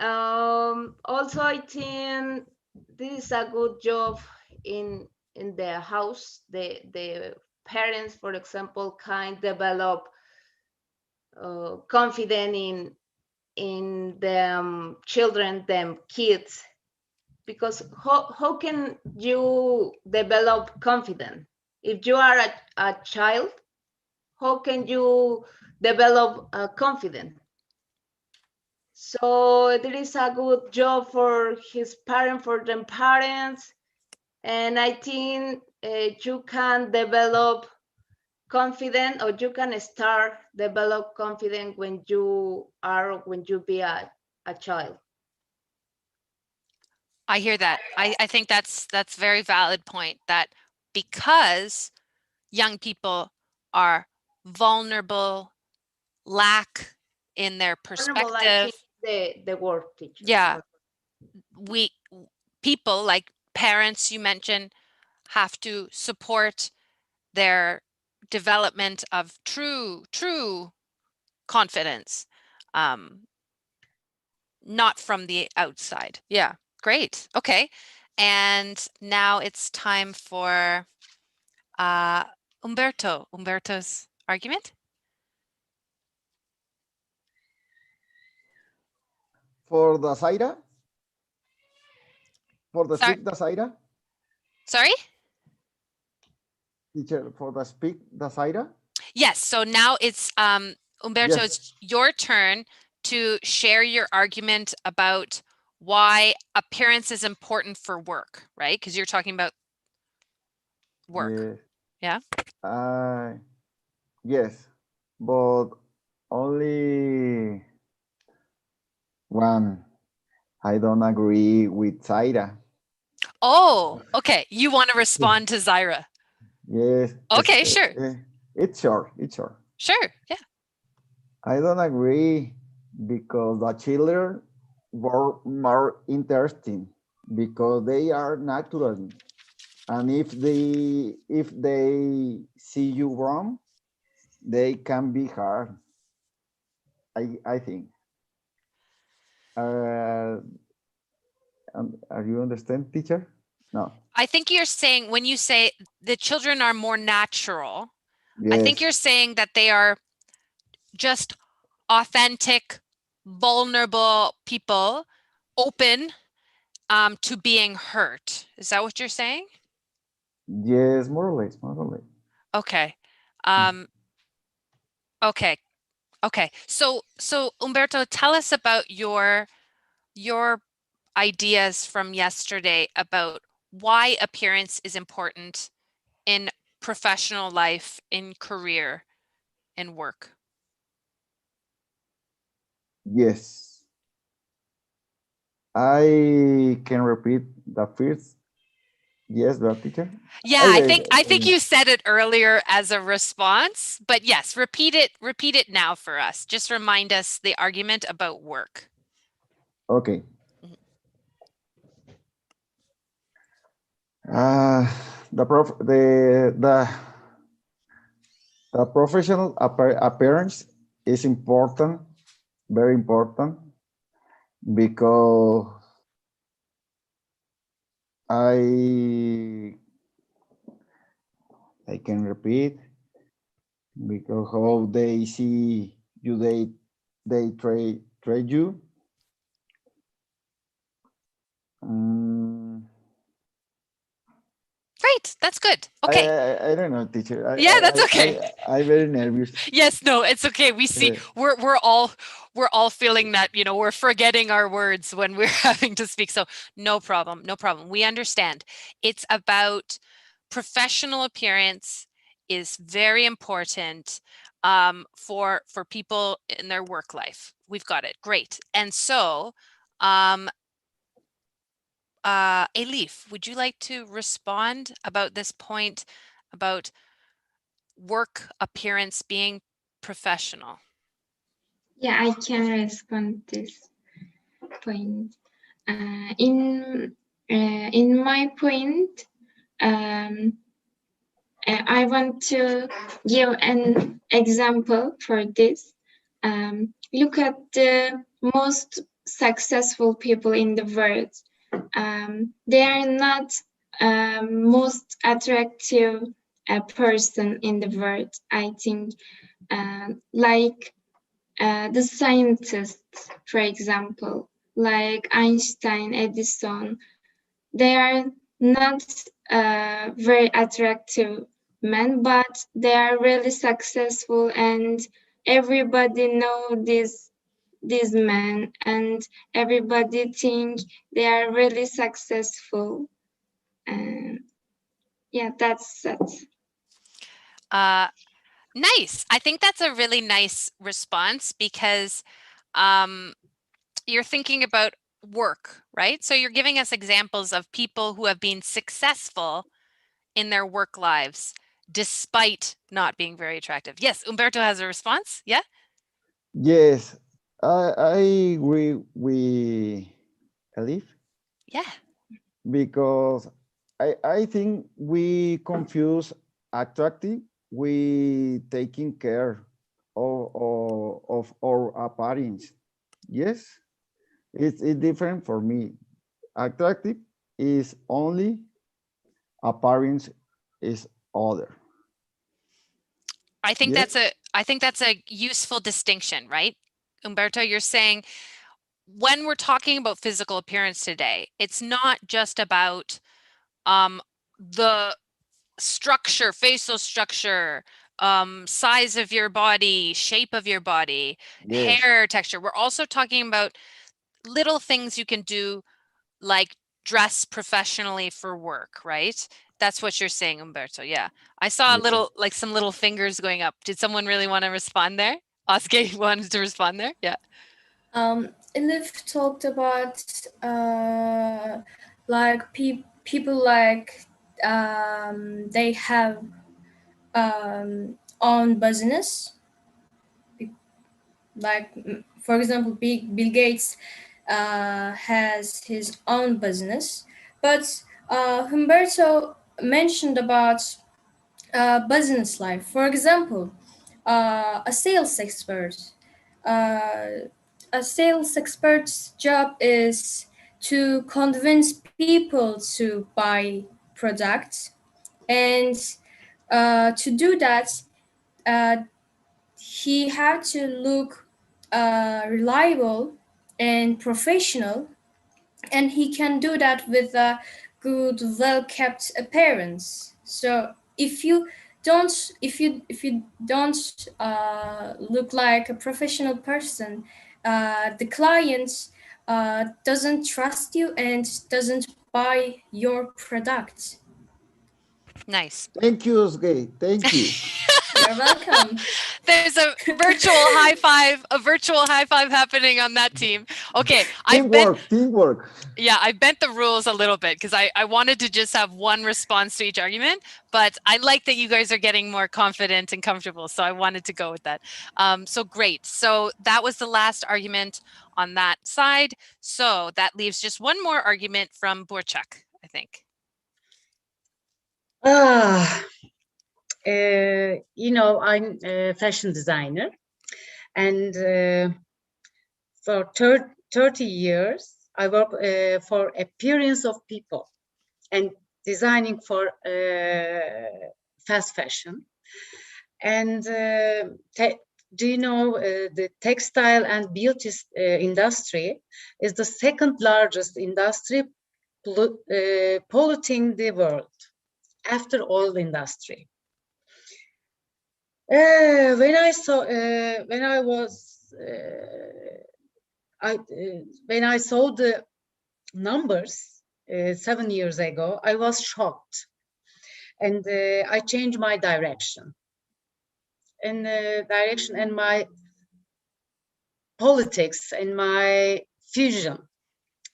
Also, I think this is a good job in the house. The parents, for example, can develop confidence in them children, them kids, because how can you develop confidence if you are a child? How can you develop confidence? So there is a good job for his parent, for them parents, and I think you can develop confidence, or you can start develop confidence when you be a child. I hear that. I think that's very valid point, that because young people are vulnerable, lack in their Vulnerable, I perspective. think the word, teacher. Yeah. People like parents, you mentioned, have to support their development of true confidence, not from the outside. Yeah, great. Okay. And now it's time for Umberto's argument. For the Zaira? For the Sorry. speak the Zaira? Sorry? Teacher, for the speak the Zaira? Yes, so now it's Umberto, Yes. it's your turn to share your argument about why appearance is important for work, right? Because you're talking about work. Yes. Yeah. Yes, but only one. I don't agree with Zaira. Oh, okay. You want to respond to Zaira? Yes. Okay, sure. It's short. It's short. Sure. Yeah. I don't agree because the children were more interesting because they are natural, and if they see you wrong, they can be hard. I think. Are you understand, teacher? No. I think you're saying, when you say the children are more natural, Yes. I think you're saying that they are just authentic, vulnerable people open to being hurt. Is that what you're saying? Yes, more or less, more or less. Okay. Okay. Okay. So Umberto, tell us about your ideas from yesterday about why appearance is important in professional life, in career, in work. Yes. I can repeat the first. Yes, the teacher. Yeah, I think you said it earlier as a response, but yes, repeat it now for us. Just remind us the argument about work. Okay. The professional appearance is important, very important, because I can repeat, because how they see you, they trade you. Great, that's good. Okay. I don't know, teacher. Yeah, that's okay. I'm very nervous. Yes, no, it's okay. We see we're all feeling that, you know, we're forgetting our words when we're having to speak. So no problem, no problem. We understand. It's about professional appearance is very important for people in their work life. We've got it. Great. And so Elif, would you like to respond about this point about work appearance being professional? Yeah, I can respond this point. In my point, I want to give an example for this. Look at the most successful people in the world. They are not most attractive person in the world. I think like the scientists, for example, like Einstein, Edison, they are not very attractive men, but they are really successful, and everybody know these men, and everybody think they are really successful. And yeah, that's it. Nice. I think that's a really nice response because you're thinking about work, right? So you're giving us examples of people who have been successful in their work lives despite not being very attractive. Yes, Umberto has a response. Yeah? Yes, I agree with Elif, Yeah. because I think we confuse attractive with taking care of our appearance. Yes, it's different for me. Attractive is only, appearance is other. I think Yes? that's a useful distinction, right? Umberto, you're saying when we're talking about physical appearance today, it's not just about the structure, facial structure, size of your body, shape of your body, Yes. hair texture. We're also talking about little things you can do like dress professionally for work, right? That's what you're saying, Umberto. Yeah. I saw a Yes. little, like some little fingers going up. Did someone really want to respond there? Oscar wanted to respond there? Yeah. Elif talked about like people like they have own business, like for example Bill Gates has his own business, but Humberto mentioned about business life. For example, a sales expert. Uh, a sales expert's job is to convince people to buy products, and to do that, uh, he had to look reliable and professional, and he can do that with a good, well-kept appearance. So if you don't look like a professional person, the client doesn't trust you and doesn't buy your product. Nice. Thank you, Sgay. Thank you. You're welcome. There's a virtual high five happening on that team. Okay, Teamwork. yeah, I bent the rules a little bit because I wanted to just have one response to each argument, but I like that you guys are getting more confident and comfortable, so I wanted to go with that. So great. So that was the last argument on that side. So that leaves just one more argument from Burçak, I think. I'm a fashion designer, and for 30 years, I work for appearance of people and designing for fast fashion. And do you know the textile and beauty industry is the second largest industry polluting the world after oil industry. When I saw the numbers 7 years ago, I was shocked, and I changed my direction and my politics and my fusion.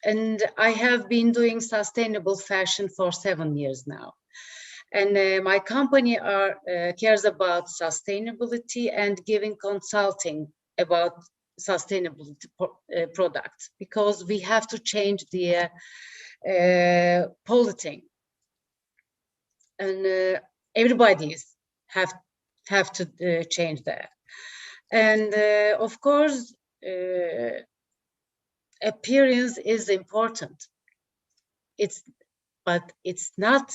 And I have been doing sustainable fashion for 7 years now. And my company cares about sustainability and giving consulting about sustainability products, because we have to change the polluting, and everybody have to change that. And of course, appearance is important. But it's not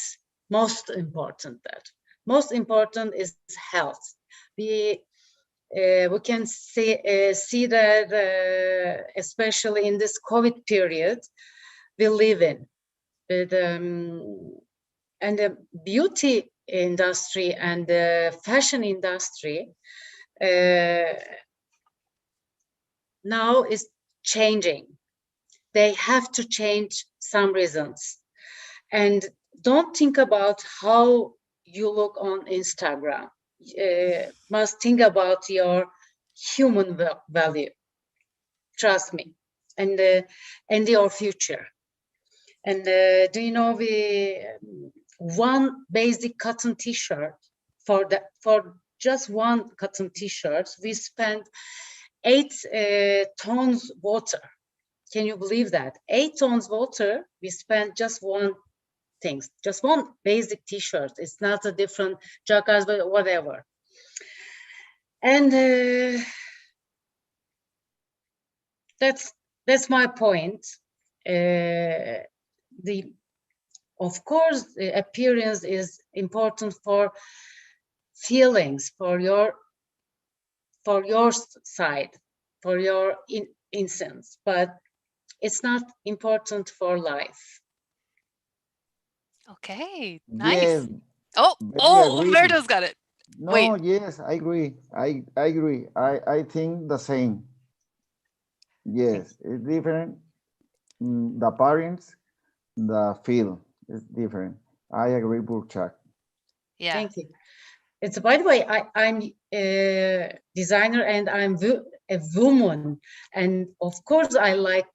most important. That most important is health. We can see that especially in this COVID period we live in, and the beauty industry and the fashion industry now is changing. They have to change some reasons. And don't think about how you look on Instagram. Must think about your human value. Trust me, and your future. And do you know, one basic cotton T-shirt, for just one cotton T-shirt, we spend 8 tons water. Can you believe that? 8 tons water we spend just one things, just one basic T-shirt. It's not a different jackets, but whatever. And that's my point. Of course, the appearance is important for feelings, for your side, for your instance, but it's not important for life. Okay, nice. Yes, Oh, agree. Humberto's got it. No, Wait. yes, I agree. I agree. I think the same. Yes, it's different. The parents, the feel is different. I agree, Burçak. Yeah. Thank you. It's, by the way, I'm a designer and I'm a woman, and of course I like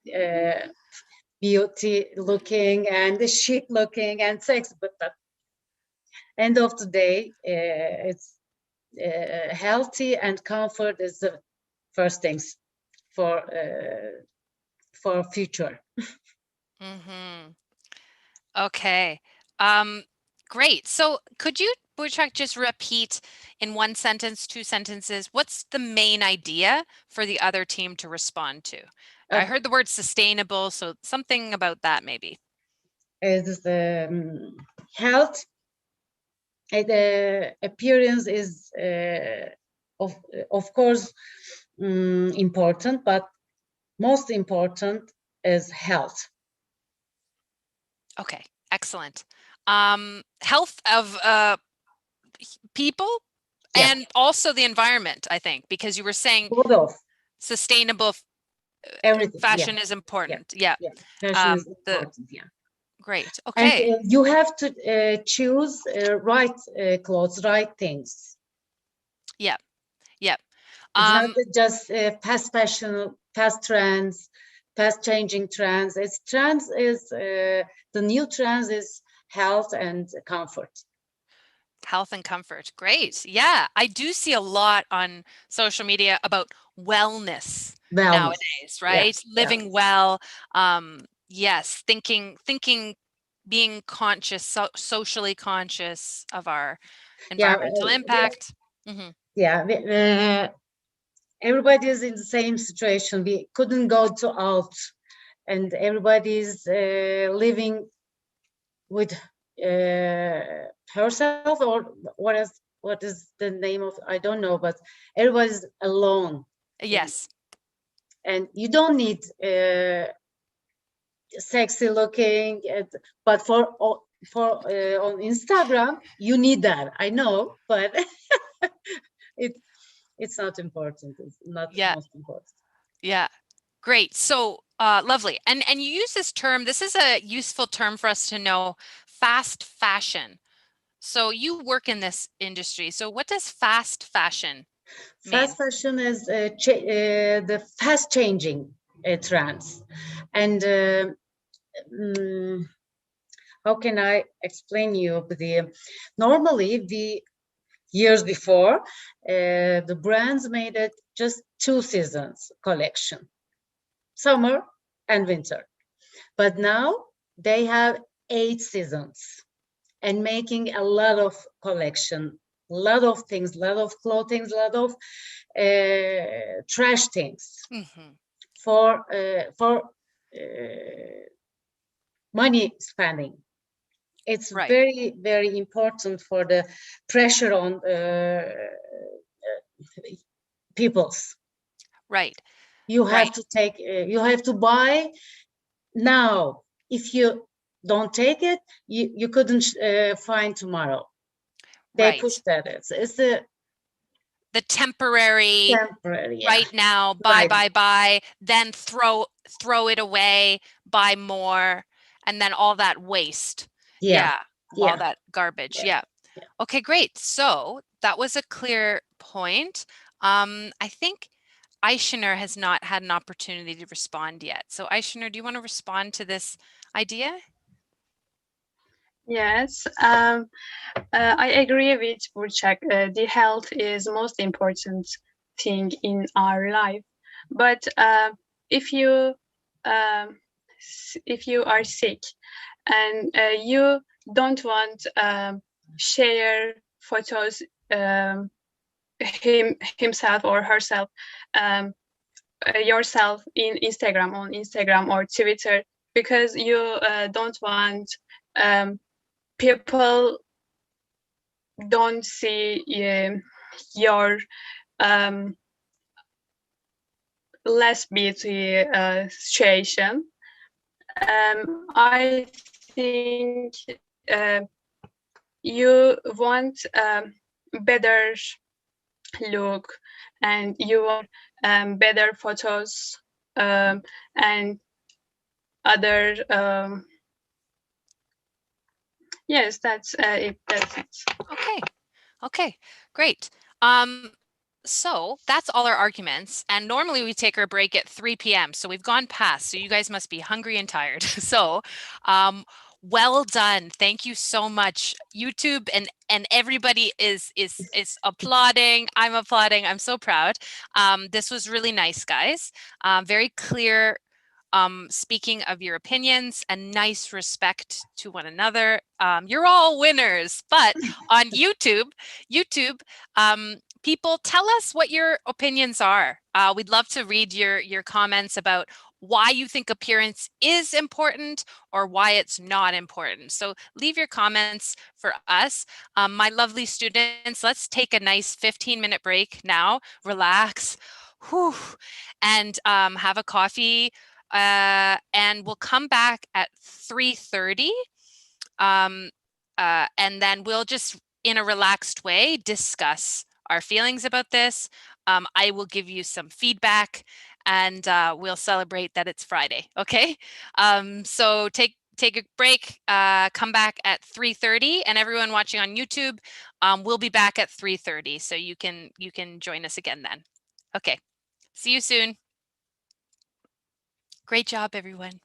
beauty looking and chic looking and sex, but at the end of the day, it's healthy and comfort is the first things for future. Mm-hmm. Okay. Great. So could you, Burçak, just repeat in one sentence, 2 sentences, what's the main idea for the other team to respond to? I heard the word sustainable, so something about that maybe. Is health. The appearance is of course important, but most important is health. Okay, excellent. Health of people Yeah. and also the environment, I think, because you were saying Both of sustainable everything. fashion Yeah. is important. Yeah. Fashion is The important. Yeah. great. And Okay. you have to choose right clothes, right things. Yeah. Yeah. It's not just fast fashion, fast trends, fast changing trends. It's trends is the new trends is health and comfort. Health and comfort. Great. Yeah. I do see a lot on social media about wellness nowadays, right? Living well. Yes. Thinking, being conscious, socially conscious of our environmental impact. Mm-hmm. Yeah. Everybody is in the same situation. We couldn't go out, and everybody's living with herself, or what is the name of, I don't know, but everybody's alone. Yes. And you don't need sexy looking, but for on Instagram you need that, I know, but it's not important. It's not most important. Yeah. Great. So lovely. And you use this term, this is a useful term for us to know, fast fashion. So you work in this industry. So what does fast fashion mean? Fast fashion is the fast changing trends. And how can I explain you? Normally, years before, the brands made it just 2 seasons collection, summer and winter. But now they have 8 seasons and making a lot of collection, a lot of things, a lot of clothing, a lot of trash things for money spending. It's very, very important for the pressure on people's. Right. You have to take, you have to buy now. If you don't take it, you couldn't find tomorrow. They push that. It's the temporary right now, buy, then throw it away, buy more, and then all that waste. All that garbage. Yeah. Okay, great. So that was a clear point. I think Aishinur has not had an opportunity to respond yet. So Aishinur, do you want to respond to this idea? Yes, I agree with Burçak. The health is most important thing in our life. But if you are sick and you don't want share photos himself or herself yourself in on Instagram or Twitter, because you don't want people don't see your less beauty situation. I think you want better look and you want better photos and other yes, that's it. Okay, great. So that's all our arguments, and normally we take our break at 3 p.m. So we've gone past, so you guys must be hungry and tired. So well done. Thank you so much. YouTube and everybody is applauding. I'm applauding. I'm so proud. This was really nice, guys. Very clear speaking of your opinions and nice respect to one another. You're all winners, but on YouTube, people, tell us what your opinions are. We'd love to read your comments about why you think appearance is important or why it's not important. So leave your comments for us. My lovely students, let's take a nice 15-minute break now, relax, whew, and have a coffee, and we'll come back at 3:30. And then we'll just, in a relaxed way, discuss our feelings about this. I will give you some feedback, and we'll celebrate that it's Friday. Okay. So take a break. Come back at 3:30, and everyone watching on YouTube, we'll be back at 3:30, so you can join us again then. Okay. See you soon. Great job, everyone.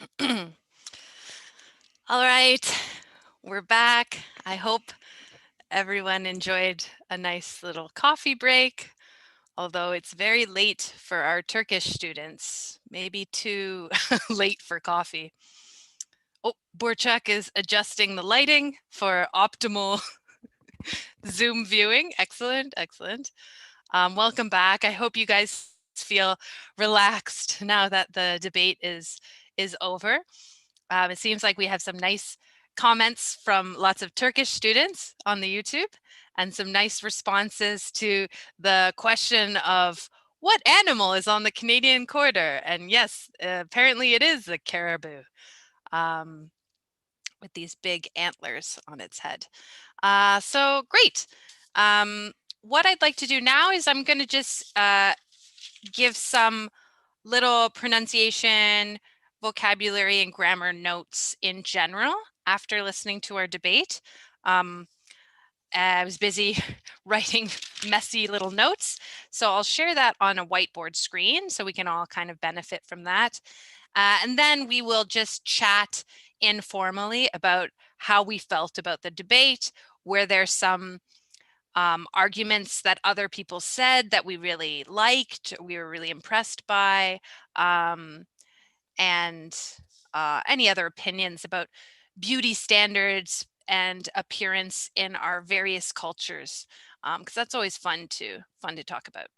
All right, we're back. I hope everyone enjoyed a nice little coffee break, although it's very late for our Turkish students, maybe too late for coffee. Oh, Burçak is adjusting the lighting for optimal Zoom viewing. Excellent, excellent. Welcome back. I hope you guys feel relaxed now that the debate is over. It seems like we have some nice comments from lots of Turkish students on the YouTube and some nice responses to the question of what animal is on the Canadian corridor? And yes, apparently it is the caribou with these big antlers on its head. So great. What I'd like to do now is I'm going to just give some little pronunciation, vocabulary, and grammar notes in general after listening to our debate. I was busy writing messy little notes, so I'll share that on a whiteboard screen so we can all kind of benefit from that. And then we will just chat informally about how we felt about the debate, where there's some arguments that other people said that we really liked, we were really impressed by, and any other opinions about beauty standards and appearance in our various cultures, because that's always fun to talk about.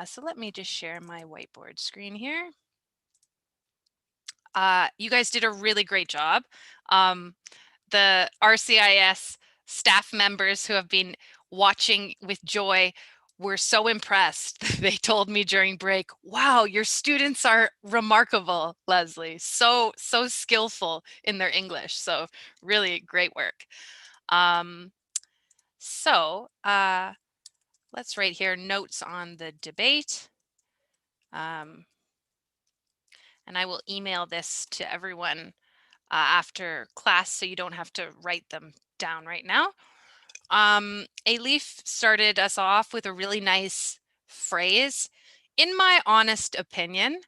So let me just share my whiteboard screen here. You guys did a really great job. The RCIIS staff members who have been watching with joy were so impressed. They told me during break, wow, your students are remarkable, Leslie. So skillful in their English. So really great work. Let's write here notes on the debate. And I will email this to everyone after class so you don't have to write them down right now. Elif started us off with a really nice phrase, in my honest opinion.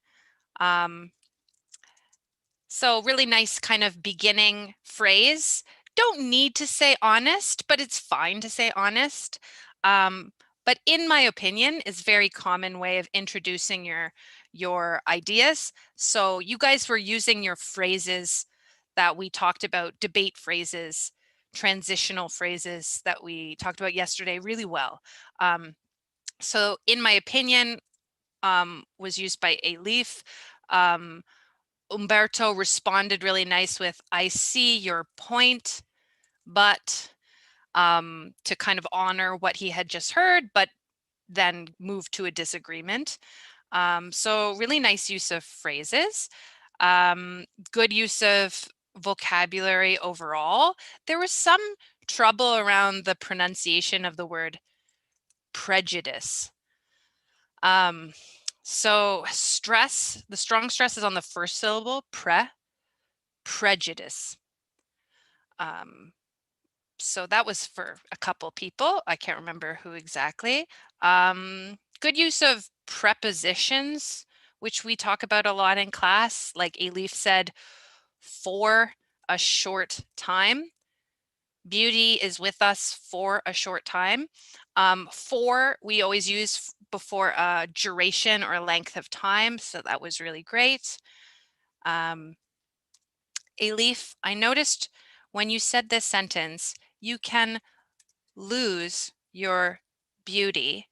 So really nice kind of beginning phrase. Don't need to say honest, but it's fine to say honest. But in my opinion is very common way of introducing your ideas. So you guys were using your phrases that we talked about, debate phrases, transitional phrases that we talked about yesterday really well. So in my opinion was used by Elif. Umberto responded really nice with, I see your point, but to kind of honor what he had just heard, but then move to a disagreement. So really nice use of phrases, good use of vocabulary overall. There was some trouble around the pronunciation of the word prejudice. So stress, the strong stress is on the first syllable, prejudice. So that was for a couple people. I can't remember who exactly. Good use of prepositions, which we talk about a lot in class. Like Elif said, for a short time. Beauty is with us for a short time. For, we always use before a duration or length of time. So that was really great. Elif, I noticed when you said this sentence, you can lose your beauty.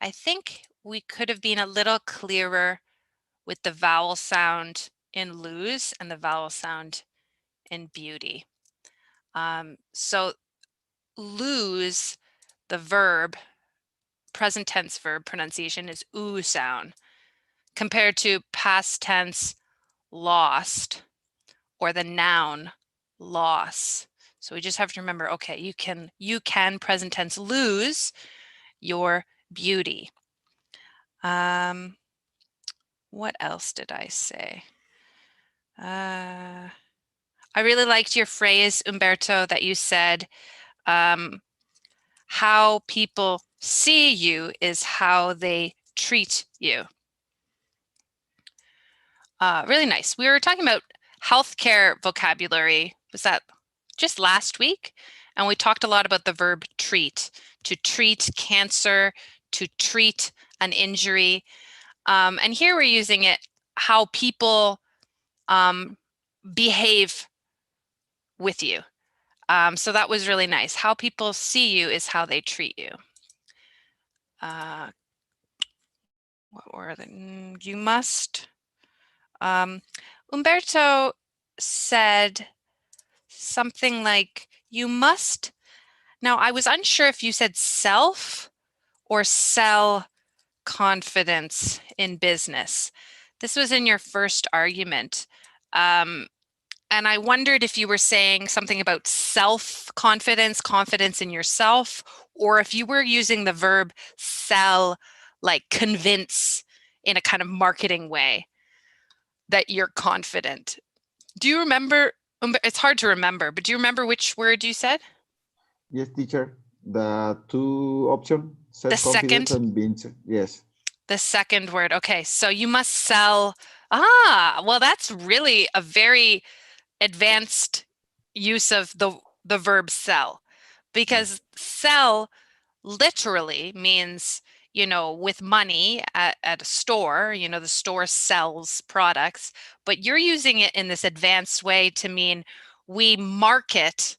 I think we could have been a little clearer with the vowel sound in lose and the vowel sound in beauty. So lose, the verb, present tense verb pronunciation is oo sound compared to past tense lost or the noun loss. So we just have to remember, okay, you can present tense lose your beauty. What else did I say? I really liked your phrase, Umberto, that you said, how people see you is how they treat you. Really nice. We were talking about healthcare vocabulary. Was that just last week? And we talked a lot about the verb treat, to treat cancer, to treat an injury. And here we're using it how people behave with you. So that was really nice. How people see you is how they treat you. What were the, you must, Umberto said something like, you must, now I was unsure if you said self or sell confidence in business. This was in your first argument. And I wondered if you were saying something about self-confidence, confidence in yourself, or if you were using the verb sell, like convince in a kind of marketing way that you're confident. Do you remember? It's hard to remember, but do you remember which word you said? Yes, teacher. The two options, self-confidence second? and being, yes. The second word. Okay, so you must sell. Ah, well, that's really a very advanced use of the verb sell, because sell literally means, you know, with money at a store, you know, the store sells products, but you're using it in this advanced way to mean we market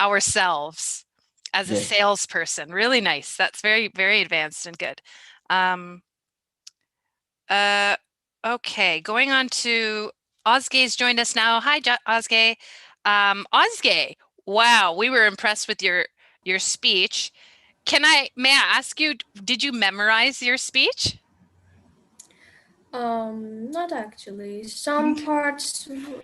ourselves as a Yes. salesperson. Really nice. That's very, very advanced and good. Okay, going on to Ozge's joined us now. Hi, Ozge. Ozge, wow, we were impressed with your speech. May I ask you, did you memorize your speech? Not actually. Some parts were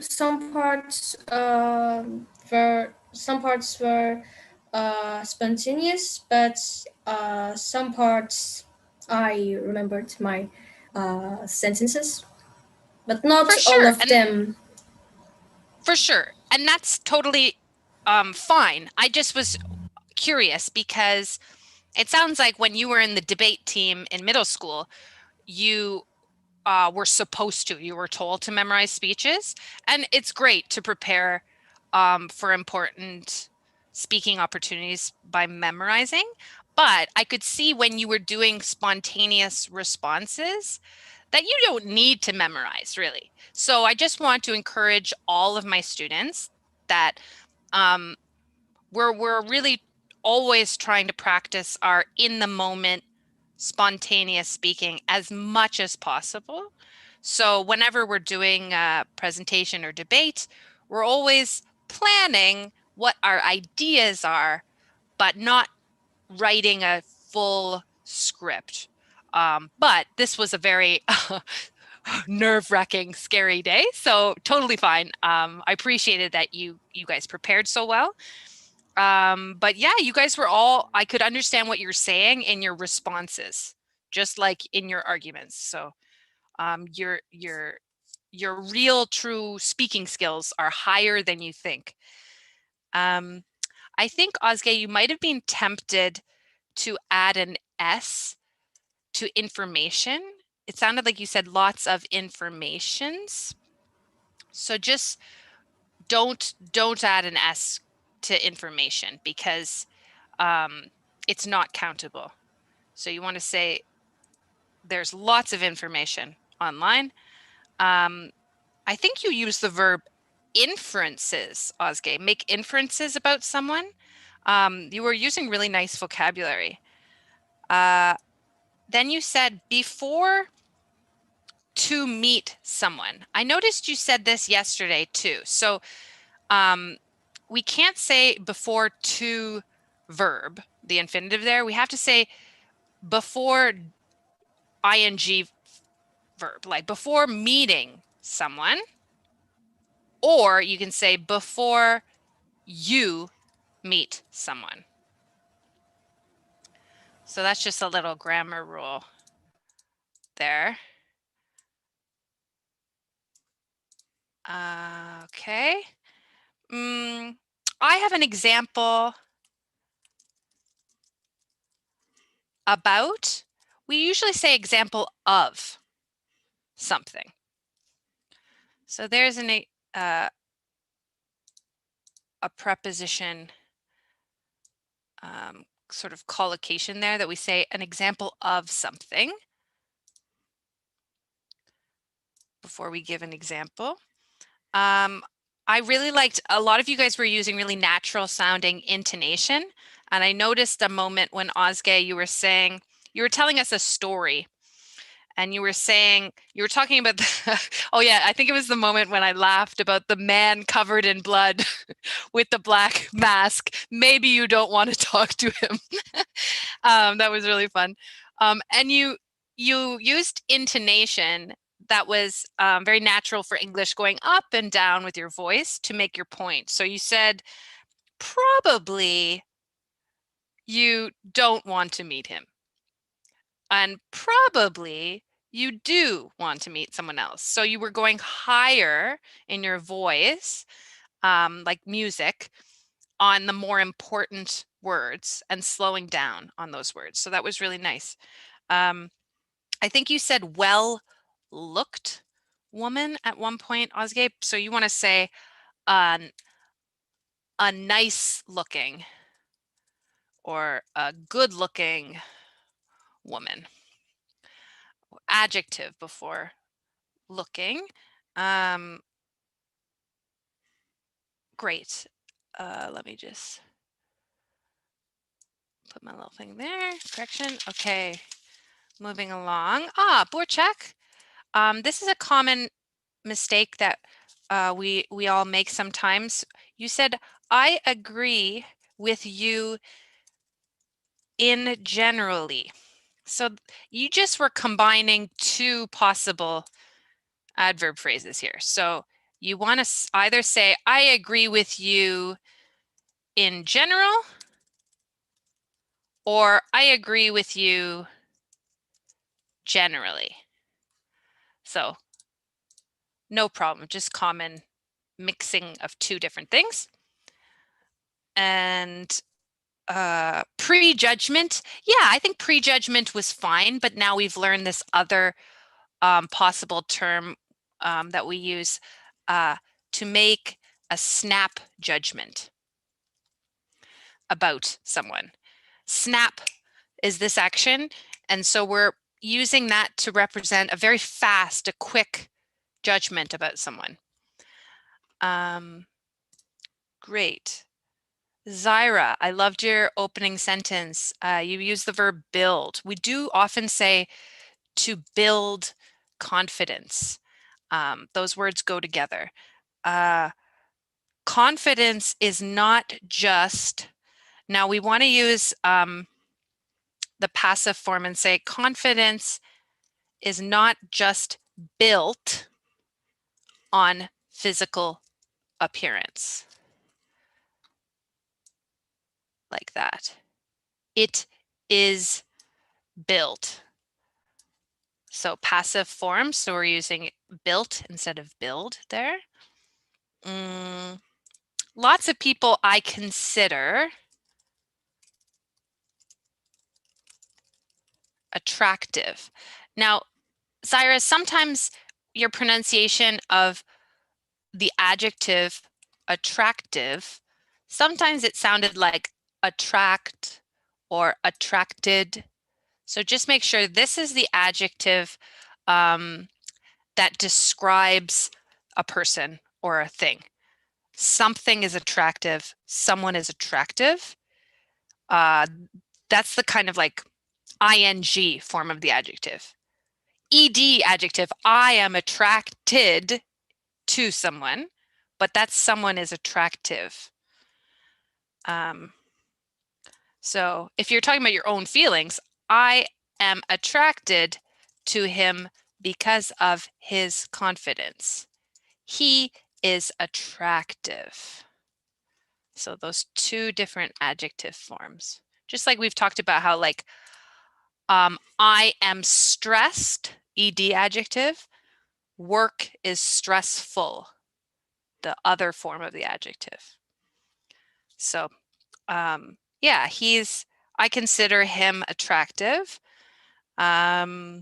spontaneous, but some parts I remembered my sentences, but not For all sure, of them. for sure, and that's totally fine. I just was curious because it sounds like when you were in the debate team in middle school, you were supposed to, you were told to memorize speeches, and it's great to prepare for important speaking opportunities by memorizing. But I could see when you were doing spontaneous responses that you don't need to memorize, really. So I just want to encourage all of my students that we're really always trying to practice our in the moment spontaneous speaking as much as possible. So whenever we're doing a presentation or debate, we're always planning what our ideas are, but not writing a full script. But this was a very nerve-wracking, scary day, so totally fine. I appreciated that you guys prepared so well. But yeah, you guys were all, I could understand what you're saying in your responses, just like in your arguments. So your real true speaking skills are higher than you think. I think, Ozge, you might have been tempted to add an S to information. It sounded like you said lots of informations. So just don't add an S to information, because it's not countable. So you want to say there's lots of information online. I think you use the verb inferences, Ozge, make inferences about someone. You were using really nice vocabulary. Then you said before to meet someone. I noticed you said this yesterday too. So we can't say before to verb, the infinitive there. We have to say before ing verb, like before meeting someone, or you can say before you meet someone. So that's just a little grammar rule there. Okay. I have an example about. We usually say example of something. So there's a preposition sort of collocation there that we say an example of something before we give an example. I really liked, a lot of you guys were using really natural sounding intonation. And I noticed a moment when Ozge, you were telling us a story. And you were talking about oh yeah, I think it was the moment when I laughed about the man covered in blood with the black mask. Maybe you don't want to talk to him. That was really fun. And you used intonation that was very natural for English, going up and down with your voice to make your point. So you said, probably you don't want to meet him. And probably you do want to meet someone else. So you were going higher in your voice, like music, on the more important words and slowing down on those words. So that was really nice. I think you said well-looked woman at one point, Ozge. So you want to say a nice-looking or a good-looking woman. Adjective before looking. Great. Let me just put my little thing there. Correction. Okay. Moving along. Borchak. This is a common mistake that we all make sometimes. You said, I agree with you in generally. So you just were combining two possible adverb phrases here. So you want to either say, I agree with you in general, or I agree with you generally. So no problem, just common mixing of two different things. And prejudgment. Yeah, I think prejudgment was fine, but now we've learned this other possible term that we use to make a snap judgment about someone. Snap is this action, and so we're using that to represent a very fast, a quick judgment about someone. Great. Zaira, I loved your opening sentence. You used the verb build. We do often say to build confidence. Those words go together. Confidence is not just, now we want to use the passive form and say confidence is not just built on physical appearance. Like that. It is built. So passive form, so we're using built instead of build there. Lots of people I consider attractive. Now, Zaira, sometimes your pronunciation of the adjective attractive, sometimes it sounded like attract or attracted. So just make sure this is the adjective that describes a person or a thing. Something is attractive, someone is attractive. That's the kind of like ing form of the adjective. Ed adjective, I am attracted to someone, but that someone is attractive. So if you're talking about your own feelings, I am attracted to him because of his confidence. He is attractive. So those two different adjective forms. Just like we've talked about how like I am stressed, ed adjective, work is stressful, the other form of the adjective. So yeah, I consider him attractive. What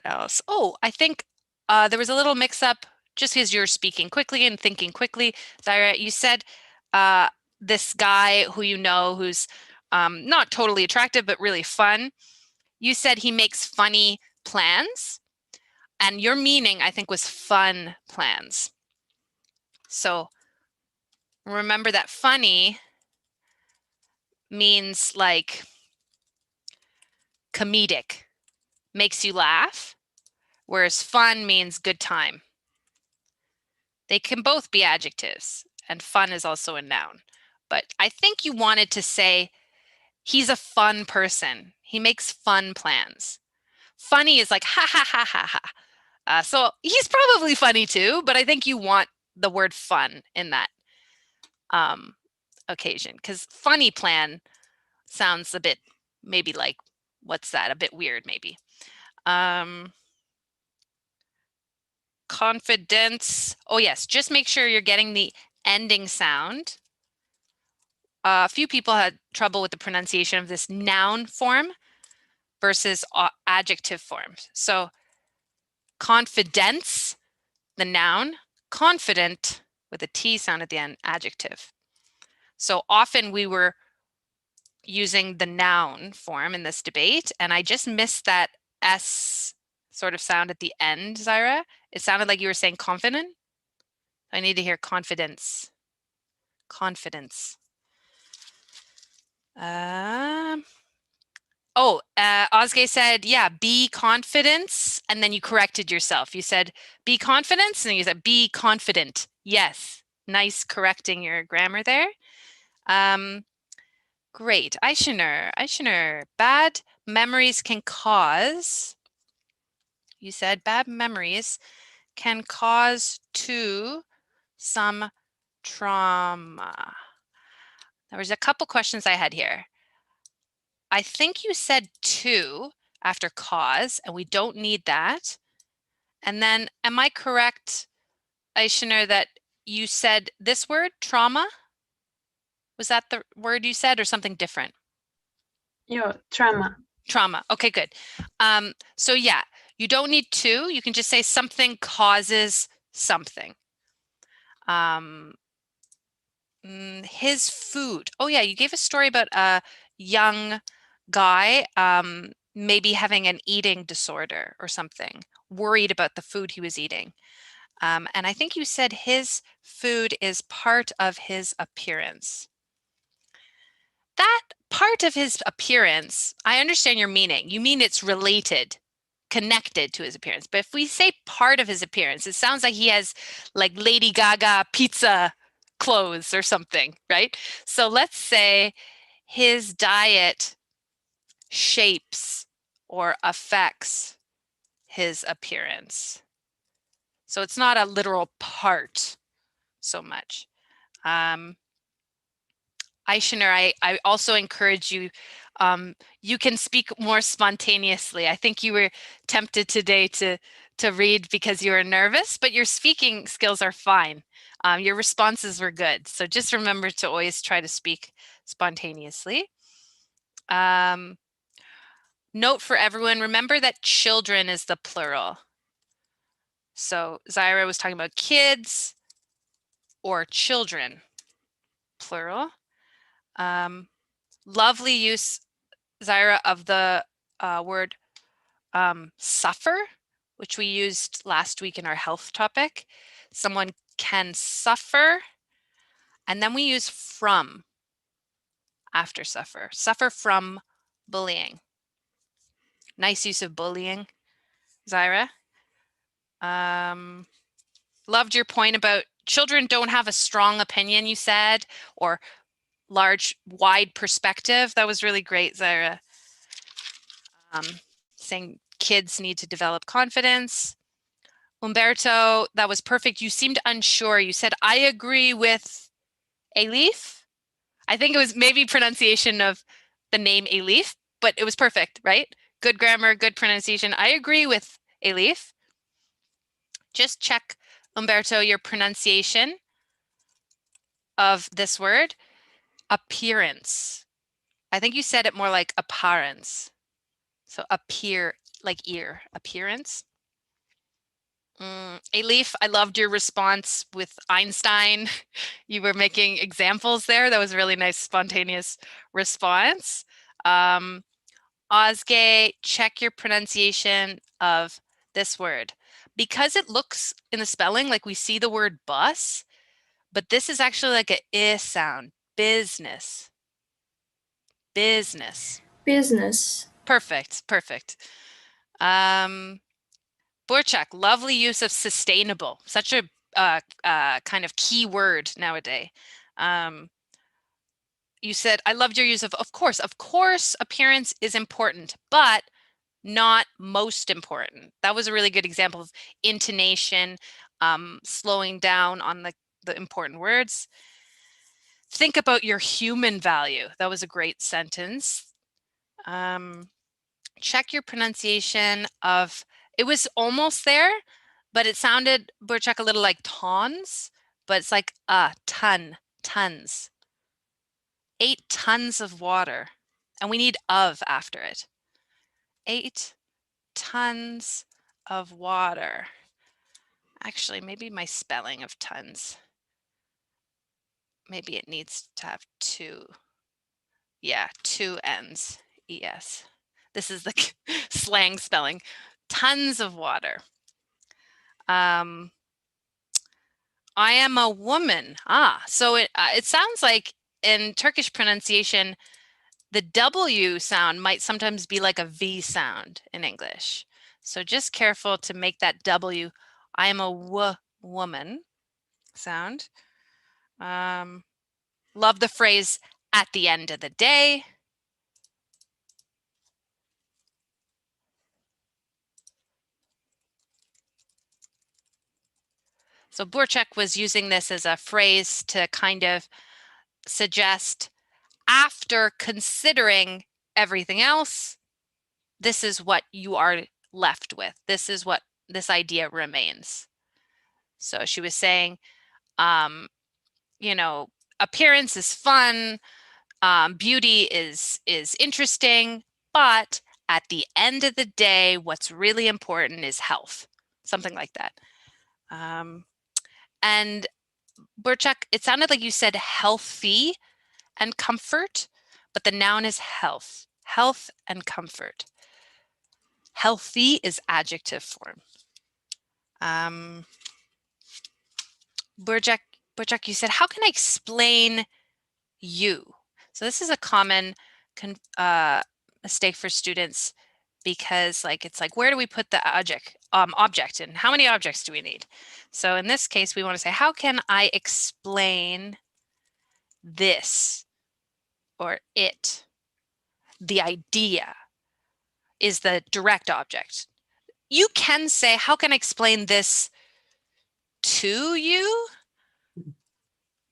else? Oh, I think there was a little mix-up just because you're speaking quickly and thinking quickly. Zaira, you said this guy who you know who's not totally attractive, but really fun. You said he makes funny plans. And your meaning, I think, was fun plans. So remember that funny means like comedic, makes you laugh, whereas fun means good time. They can both be adjectives, and fun is also a noun. But I think you wanted to say he's a fun person. He makes fun plans. Funny is like ha ha ha ha ha. So he's probably funny too, but I think you want the word fun in that occasion, because funny plan sounds a bit maybe like, what's that? A bit weird maybe. Confidence. Oh yes, just make sure you're getting the ending sound. A few people had trouble with the pronunciation of this noun form versus adjective forms. So confidence, the noun, confident with a T sound at the end, adjective. So often we were using the noun form in this debate, and I just missed that S sort of sound at the end, Zaira. It sounded like you were saying confident. I need to hear confidence. Confidence. Ozge said, yeah, be confidence, and then you corrected yourself. You said, be confidence, and then you said, be confident. Yes, nice correcting your grammar there. Great, Aishinur, bad memories can cause, you said bad memories can cause to some trauma. There was a couple questions I had here. I think you said to after cause, and we don't need that. And then, am I correct, Aishinur, that you said this word, trauma? Was that the word you said or something different? Yeah, trauma. Trauma. Okay, good. So yeah, you don't need to. You can just say something causes something. His food. Oh yeah, you gave a story about a young guy maybe having an eating disorder or something, worried about the food he was eating. And I think you said his food is part of his appearance. That part of his appearance, I understand your meaning. You mean it's related, connected to his appearance. But if we say part of his appearance, it sounds like he has like Lady Gaga pizza clothes or something, right? So let's say his diet shapes or affects his appearance. So it's not a literal part so much. Aishinur, I also encourage you, you can speak more spontaneously. I think you were tempted today to read because you were nervous, but your speaking skills are fine. Your responses were good. So just remember to always try to speak spontaneously. Note for everyone, remember that children is the plural. So Zaira was talking about kids or children, plural. Lovely use, Zaira, of the word suffer, which we used last week in our health topic. Someone can suffer, and then we use from after suffer. Suffer from bullying. Nice use of bullying, Zaira. Loved your point about children don't have a strong opinion, you said, or large, wide perspective. That was really great, Zaira. Saying kids need to develop confidence. Umberto, that was perfect. You seemed unsure. You said, I agree with Elif. I think it was maybe pronunciation of the name Elif, but it was perfect, right? Good grammar, good pronunciation. I agree with Elif. Just check, Umberto, your pronunciation of this word. Appearance. I think you said it more like apparence. So appear, like ear, appearance. Elif, I loved your response with Einstein. You were making examples there. That was a really nice, spontaneous response. Ozge, check your pronunciation of this word. Because it looks in the spelling like we see the word bus, but this is actually like a I sound. Business. Business. Business. Perfect, perfect. Burchak, lovely use of sustainable. Such a kind of key word nowadays. You said, I loved your use of course. Of course, appearance is important, but not most important. That was a really good example of intonation, slowing down on the important words. Think about your human value. That was a great sentence. Check your pronunciation of, it was almost there, but it sounded, Burchak, a little like tons, but it's like tons. 8 tons of water, and we need of after it. 8 tons of water. Actually, maybe my spelling of tons, maybe it needs to have 2. Yeah, 2 N's, ES. This is the slang spelling. Tons of water. I am a woman. So it sounds like in Turkish pronunciation, the W sound might sometimes be like a V sound in English. So just careful to make that W, I am a woman sound. Love the phrase at the end of the day. So Burchak was using this as a phrase to kind of suggest, after considering everything else, this is what you are left with. This is what this idea remains. So she was saying, you know, appearance is fun, beauty is interesting, but at the end of the day, what's really important is health, something like that. And Burchak, it sounded like you said healthy and comfort, but the noun is health and comfort. Healthy is adjective form. Burchak, you said, how can I explain you? So this is a common mistake for students, because it's like, where do we put the object in? How many objects do we need? So in this case, we want to say, how can I explain this or it? The idea is the direct object. You can say, how can I explain this to you?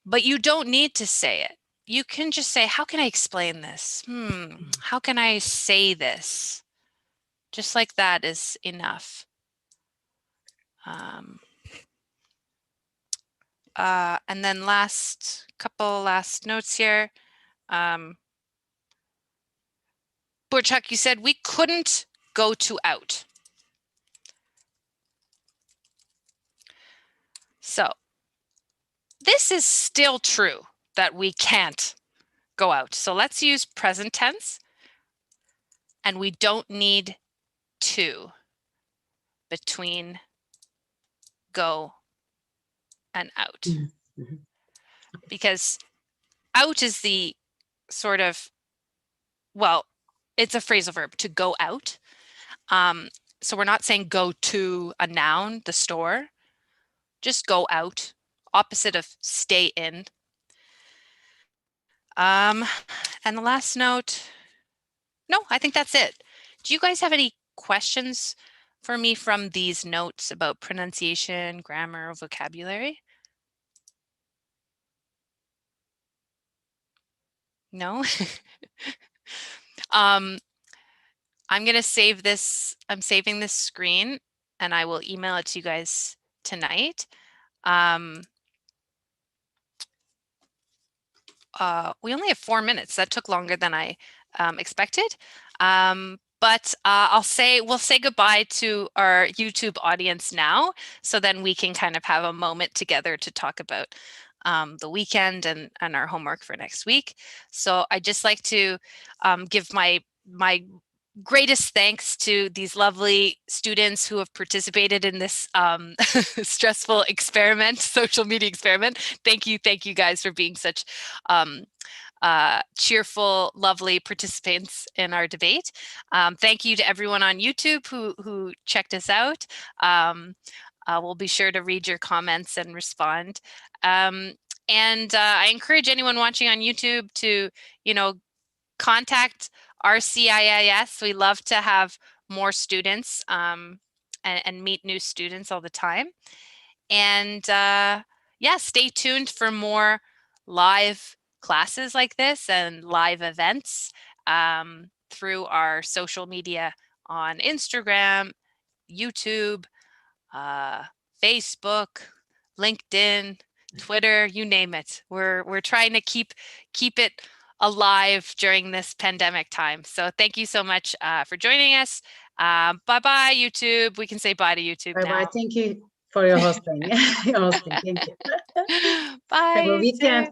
But you don't need to say it. You can just say, how can I explain this? How can I say this? Just like that is enough. And then couple last notes here. Burchak, you said we couldn't go to out. So this is still true that we can't go out. So let's use present tense, and we don't need to between go and out. Because out is the sort of, well, it's a phrasal verb, to go out. So we're not saying go to a noun, the store, just go out, opposite of stay in. And the last note, no, I think that's it. Do you guys have any questions for me from these notes about pronunciation, grammar, vocabulary? No? I'm going to save this. I'm saving this screen, and I will email it to you guys tonight. We only have 4 minutes. That took longer than I expected. But we'll say goodbye to our YouTube audience now, so then we can kind of have a moment together to talk about the weekend and our homework for next week. So I'd just like to give my greatest thanks to these lovely students who have participated in this stressful experiment, social media experiment. Thank you guys for being such cheerful, lovely participants in our debate. Thank you to everyone on YouTube who checked us out. We'll be sure to read your comments and respond. And I encourage anyone watching on YouTube to, contact RCIIS. We love to have more students and meet new students all the time. And yeah, stay tuned for more live classes like this and live events through our social media on Instagram, YouTube, Facebook, LinkedIn, Twitter, you name it. We're trying to keep it alive during this pandemic time. So thank you so much for joining us. Bye-bye, YouTube. We can say bye to YouTube now. Bye-bye. Thank you for your hosting. Thank you. Bye. Have a weekend.